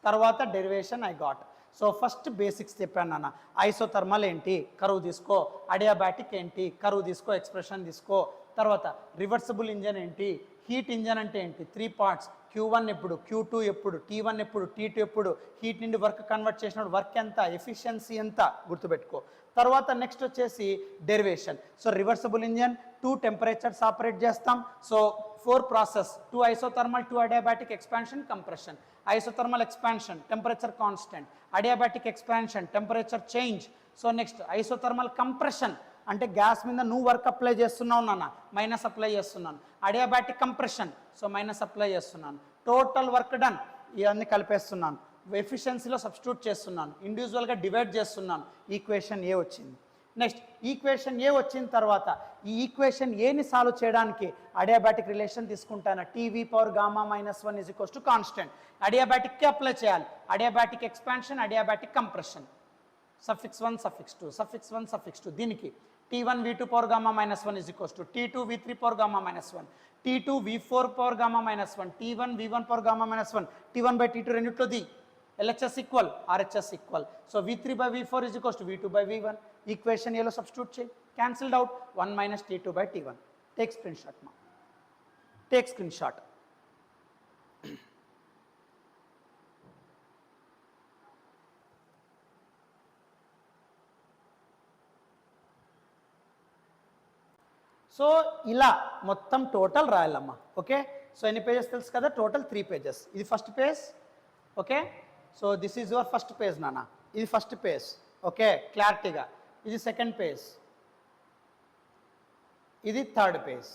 తర్వాత derivation I got. So first basics చెప్పాను నాన్న. ఐసోథర్మల్ ఏంటి, కరువు తీసుకో. Adiabatic ఏంటి, కరువు తీసుకో, ఎక్స్ప్రెషన్ తీసుకో. తర్వాత రివర్సిబుల్ ఇంజన్ ఏంటి, హీట్ ఇంజన్ అంటే ఏంటి, 3 పార్ట్స్, Q1 ఎప్పుడు, Q2 ఎప్పుడు, T1 ఎప్పుడు, T2 ఎప్పుడు, హీట్ నుండి వర్క్ కన్వర్ట్ చేసినప్పుడు వర్క్ ఎంత, ఎఫిషియన్సీ ఎంత గుర్తుపెట్టుకో. తర్వాత నెక్స్ట్ వచ్చేసి derivation. So reversible engine 2 temperatures operate చేస్తాం. So 4 process, 2 isothermal, 2 adiabatic, expansion, compression. Isothermal expansion, temperature constant. Adiabatic expansion, temperature change. So next isothermal compression అంటే గ్యాస్ మీద నువ్వు వర్క్ అప్లై చేస్తున్నావు నాన్న, మైనస్ అప్లై చేస్తున్నాను. Adiabatic compression, so minus apply చేస్తున్నాను. Total work done, ఇవన్నీ కలిపేస్తున్నాను. ఎఫిషియన్సీలో substitute చేస్తున్నాను, ఇండివిజువల్గా డివైడ్ చేస్తున్నాను. ఈక్వేషన్ ఏ వచ్చింది. నెక్స్ట్ ఈక్వేషన్ ఏ వచ్చిన తర్వాత ఈ ఈక్వేషన్ ఏని సాల్వ్ చేయడానికి అడియాబాటిక్ రిలేషన్ తీసుకుంటాను. TV power gamma -1 is equals to constant. అడియాబాటిక్కి అప్లై చేయాలి. Adiabatic expansion, adiabatic compression, suffix 1 suffix 2, suffix 1 suffix 2. దీనికి T1 V2 power gamma -1 is equals to T2 V3 power gamma -1, T2 V4 power gamma -1, T1 V1 power gamma -1, T1 by T2 రెండిట్లోది LHS equal, RHS equal. So V3 by V4 is equals to V2 by V1. Equation ఏలో substitute చేయి, cancelled out. 1 minus T2 by T1. Take screen shot మా, take screen shot. So ఇలా మొత్తం total రాయాలమ్మా. Okay, so ఎన్ని pages తెలుసు కదా, total 3 pages. ఇది first page. Okay, so this is your first page నాన్న. ఇది ఫస్ట్ పేజ్. ఓకే, క్లారిటీగా. ఇది సెకండ్ పేజ్, ఇది థర్డ్ పేజ్.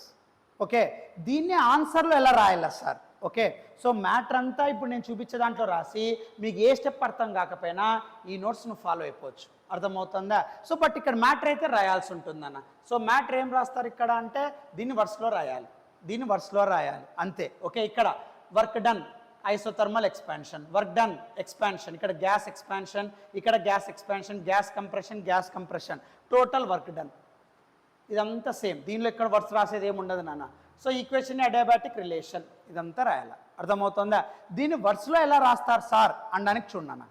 ఓకే, దీన్ని ఆన్సర్లో ఎలా రాయాలా సార్? ఓకే, సో మ్యాటర్ అంతా ఇప్పుడు నేను చూపించే దాంట్లో రాసి మీకు ఏ స్టెప్ అర్థం కాకపోయినా ఈ నోట్స్ నువ్వు ఫాలో అయిపోవచ్చు. అర్థమవుతుందా? సో బట్ ఇక్కడ మ్యాటర్ అయితే రాయాల్సి ఉంటుందన్న. సో మ్యాటర్ ఏం రాస్తారు ఇక్కడ అంటే దీన్ని వర్స్లో రాయాలి, దీన్ని వర్స్లో రాయాలి అంతే. ఓకే, ఇక్కడ work done isothermal expansion, work done expansion, ఇక్కడ గ్యాస్ ఎక్స్పాన్షన్, ఇక్కడ gas expansion, gas compression, gas compression, total work done. ఇదంతా సేమ్. దీనిలో ఇక్కడ వర్స్ రాసేది ఏమి ఉండదు నాన్న. సో ఈక్వేషన్ అడియాబాటిక్ రిలేషన్ ఇదంతా రాయాలి. అర్థమవుతుందా? దీన్ని వర్స్లో ఎలా రాస్తారు సార్ అనడానికి చూడన్నా.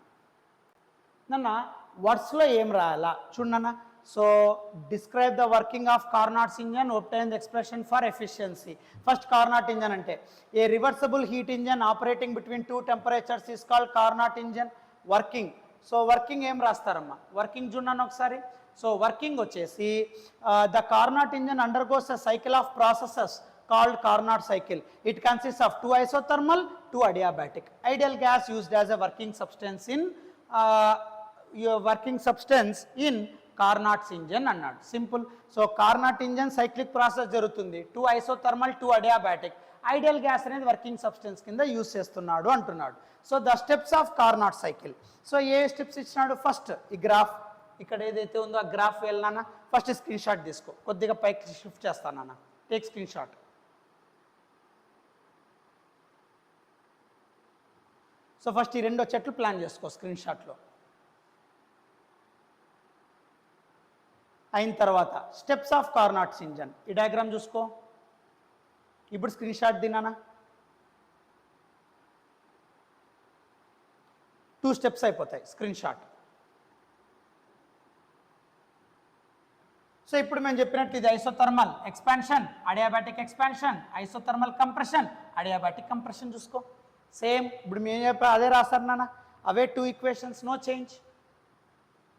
నన్న వర్డ్స్లో ఏం రాయాలా చూడన్నా. So describe the working of Carnot's engine, obtain the expression for efficiency. First Carnot engine అంటే a reversible heat engine operating between 2 temperatures is called Carnot engine. Working, so working ఏం రాస్తారమ్మా, వర్కింగ్ చూడండి ఒకసారి. సో వర్కింగ్ వచ్చేసి the Carnot engine undergoes a cycle of processes called Carnot cycle. It consists of 2 isothermal, 2 adiabatic. Ideal gas used as a working substance in Carnot's engine అన్నాడు. Simple. So Carnot engine cyclic process జరుగుతుంది, 2 isothermal 2 adiabatic. Ideal gas అనేది working substance కింద use చేస్తున్నాడు అంటున్నాడు. So the steps of Carnot cycle. So ఏ steps ఇచ్చినాడు, first ఈ graph ఇక్కడ ఏదైతే ఉందో ఆ గ్రాఫ్ వెళ్ళినా ఫస్ట్ స్క్రీన్ షాట్ తీసుకో, కొద్దిగా పైకి షిఫ్ట్ చేస్తానన్నా, take screen shot. So first ఈ 2 చెట్లు ప్లాన్ చేసుకో స్క్రీన్ షాట్లో. అయిన తర్వాత స్టెప్స్ ఆఫ్ కార్నాట్స్ ఇంజన్, ఈ డయాగ్రామ్ చూసుకో. ఇప్పుడు స్క్రీన్ షాట్ దినానా, 2 స్టెప్స్ అయిపోతాయి స్క్రీన్ షాట్. సో ఇప్పుడు మేము చెప్పినట్టు ఇది isothermal expansion, adiabatic expansion, isothermal compression, adiabatic compression చూసుకో. సేమ్ ఇప్పుడు మేము చెప్పా అదే రాస్తారు నాన్న, అవే 2 equations, no change.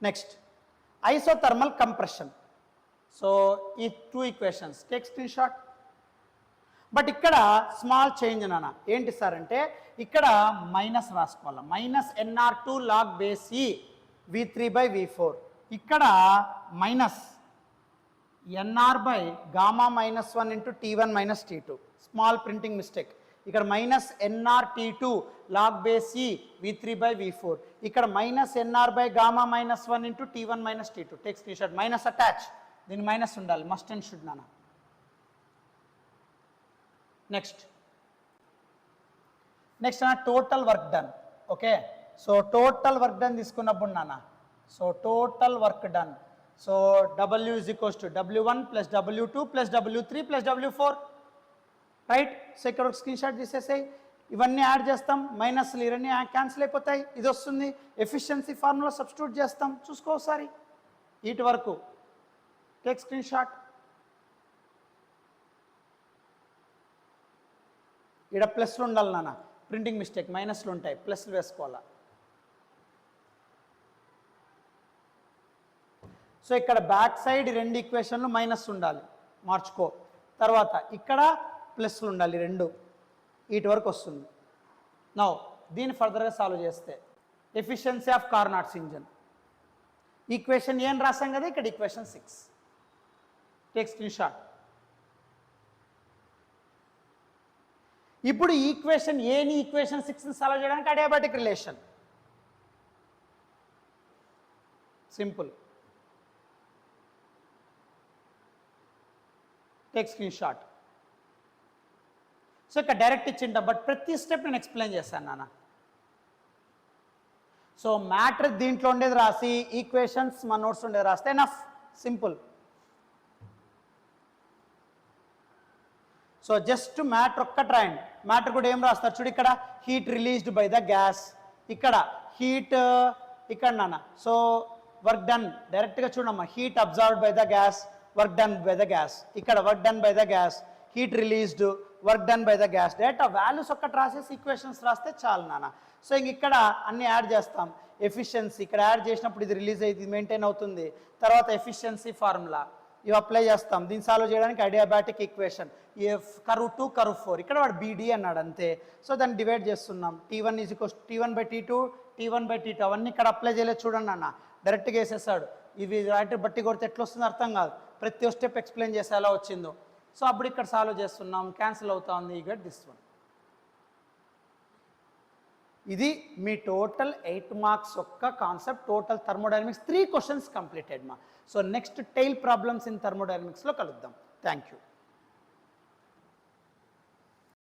Next isothermal compression. So ఈ 2 equations take screen shot. But ఇక్కడ స్మాల్ చేంజ్ నాన్న, ఏంటి సార్ అంటే ఇక్కడ మైనస్ రాసుకోవాలి, -nr2 log base E V3/V4. ఇక్కడ minus nr/γ-1 × T1 - T2, small printing mistake. ఇక్కడ -nr/T2 log base E V3/V4, ఇక్కడ -nr/γ-1 × T1 - T2. Take screen shot. Minus attach, దీని మైనస్ ఉండాలి, మస్ట్ అండ్ షుడ్ నాన్న. Next అన్న total work done. Okay, so total work done తీసుకున్నప్పుడు నాన్న, so total work done, so W = W1 + W2 + W3 + W4, right. So ఇక్కడ ఒక screen shot తీసేసాయి, ఇవన్నీ add చేస్తాం, మైనస్లు ఇవన్నీ క్యాన్సిల్ అయిపోతాయి, ఇది వస్తుంది. ఎఫిషియన్సీ ఫార్ములా సబ్స్టిట్యూట్ చేస్తాం, చూసుకో ఒకసారి ఇటు వరకు. Take screen shot. ఇక్కడ ప్లస్లు ఉండాలి నాన్న, ప్రింటింగ్ మిస్టేక్, మైనస్లు ఉంటాయి, ప్లస్లు వేసుకోవాలా. సో ఇక్కడ బ్యాక్ సైడ్ 2 ఈక్వేషన్లు మైనస్ ఉండాలి, మార్చుకో. తర్వాత ఇక్కడ ప్లస్లు ఉండాలి 2, వీటి వరకు వస్తుంది. నౌ దీన్ని ఫర్దర్గా సాల్వ్ చేస్తే efficiency of Carnot's engine equation ఏం రాసాం కదా, ఇక్కడ ఈక్వేషన్ 6. Take screen shot. ఇప్పుడు ఈక్వేషన్ ఏని ఈక్వేషన్ 6ని సాల్వ్ చేయడానికి adiabatic relation, simple. Take screen shot. So ఇక్కడ డైరెక్ట్ ఇచ్చింట, బట్ ప్రతి స్టెప్ నేను ఎక్స్ప్లెయిన్ చేశాను నాన్న. సో మ్యాటర్ దీంట్లో ఉండేది రాసి ఈక్వేషన్స్ మన నోట్స్ ఉండేది రాస్తే enough, simple. So just matter ఒక్కటి రాయండి. మ్యాటర్ కూడా ఏం రాస్తారు చూడు, ఇక్కడ heat released by the gas, ఇక్కడ హీట్, ఇక్కడ నాన్న. సో వర్క్ డన్ డైరెక్ట్గా చూడమ్మా, heat absorbed by the gas, work done by the gas, ఇక్కడ work done by the gas, heat released, work done by the gas. Direct values ఒక్కటి రాసేసి equations రాస్తే చాలు నాన్న. సో ఇంక ఇక్కడ అన్ని యాడ్ చేస్తాం. ఎఫిషియన్సీ ఇక్కడ యాడ్ చేసినప్పుడు ఇది రిలీజ్ అయ్యి మెయింటైన్ అవుతుంది. తర్వాత ఎఫిషియన్సీ ఫార్ములా ఇవి అప్లై చేస్తాం. దీన్ని సాల్వ్ చేయడానికి అడియాబాటిక్ ఈక్వేషన్ కర్వ్ 2 కర్వ్ 4, ఇక్కడ వాడు BD అన్నాడు అంతే. సో దాన్ని డివైడ్ చేస్తున్నాం. T1 = T1/T2 T1/T2 అవన్నీ ఇక్కడ అప్లై చేయలేదు చూడండి అన్న, డైరెక్ట్గా వేసేసాడు. ఇవి రాటి బట్టి కొడితే ఎట్లా వస్తుందో అర్థం కాదు, ప్రతి స్టెప్ ఎక్స్ప్లెయిన్ చేసి ఎలా వచ్చిందో. సో అప్పుడు ఇక్కడ సాల్వ్ చేస్తున్నాం, క్యాన్సిల్ అవుతా ఉంది, యూ గెట్ దిస్ వన్. ఇది మీ టోటల్ 8 మార్క్స్ ఒక్క concept, total thermodynamics 3 questions completed మా. So next tile problems in థర్మోడైనమిక్స్లో కలుద్దాం. Thank you.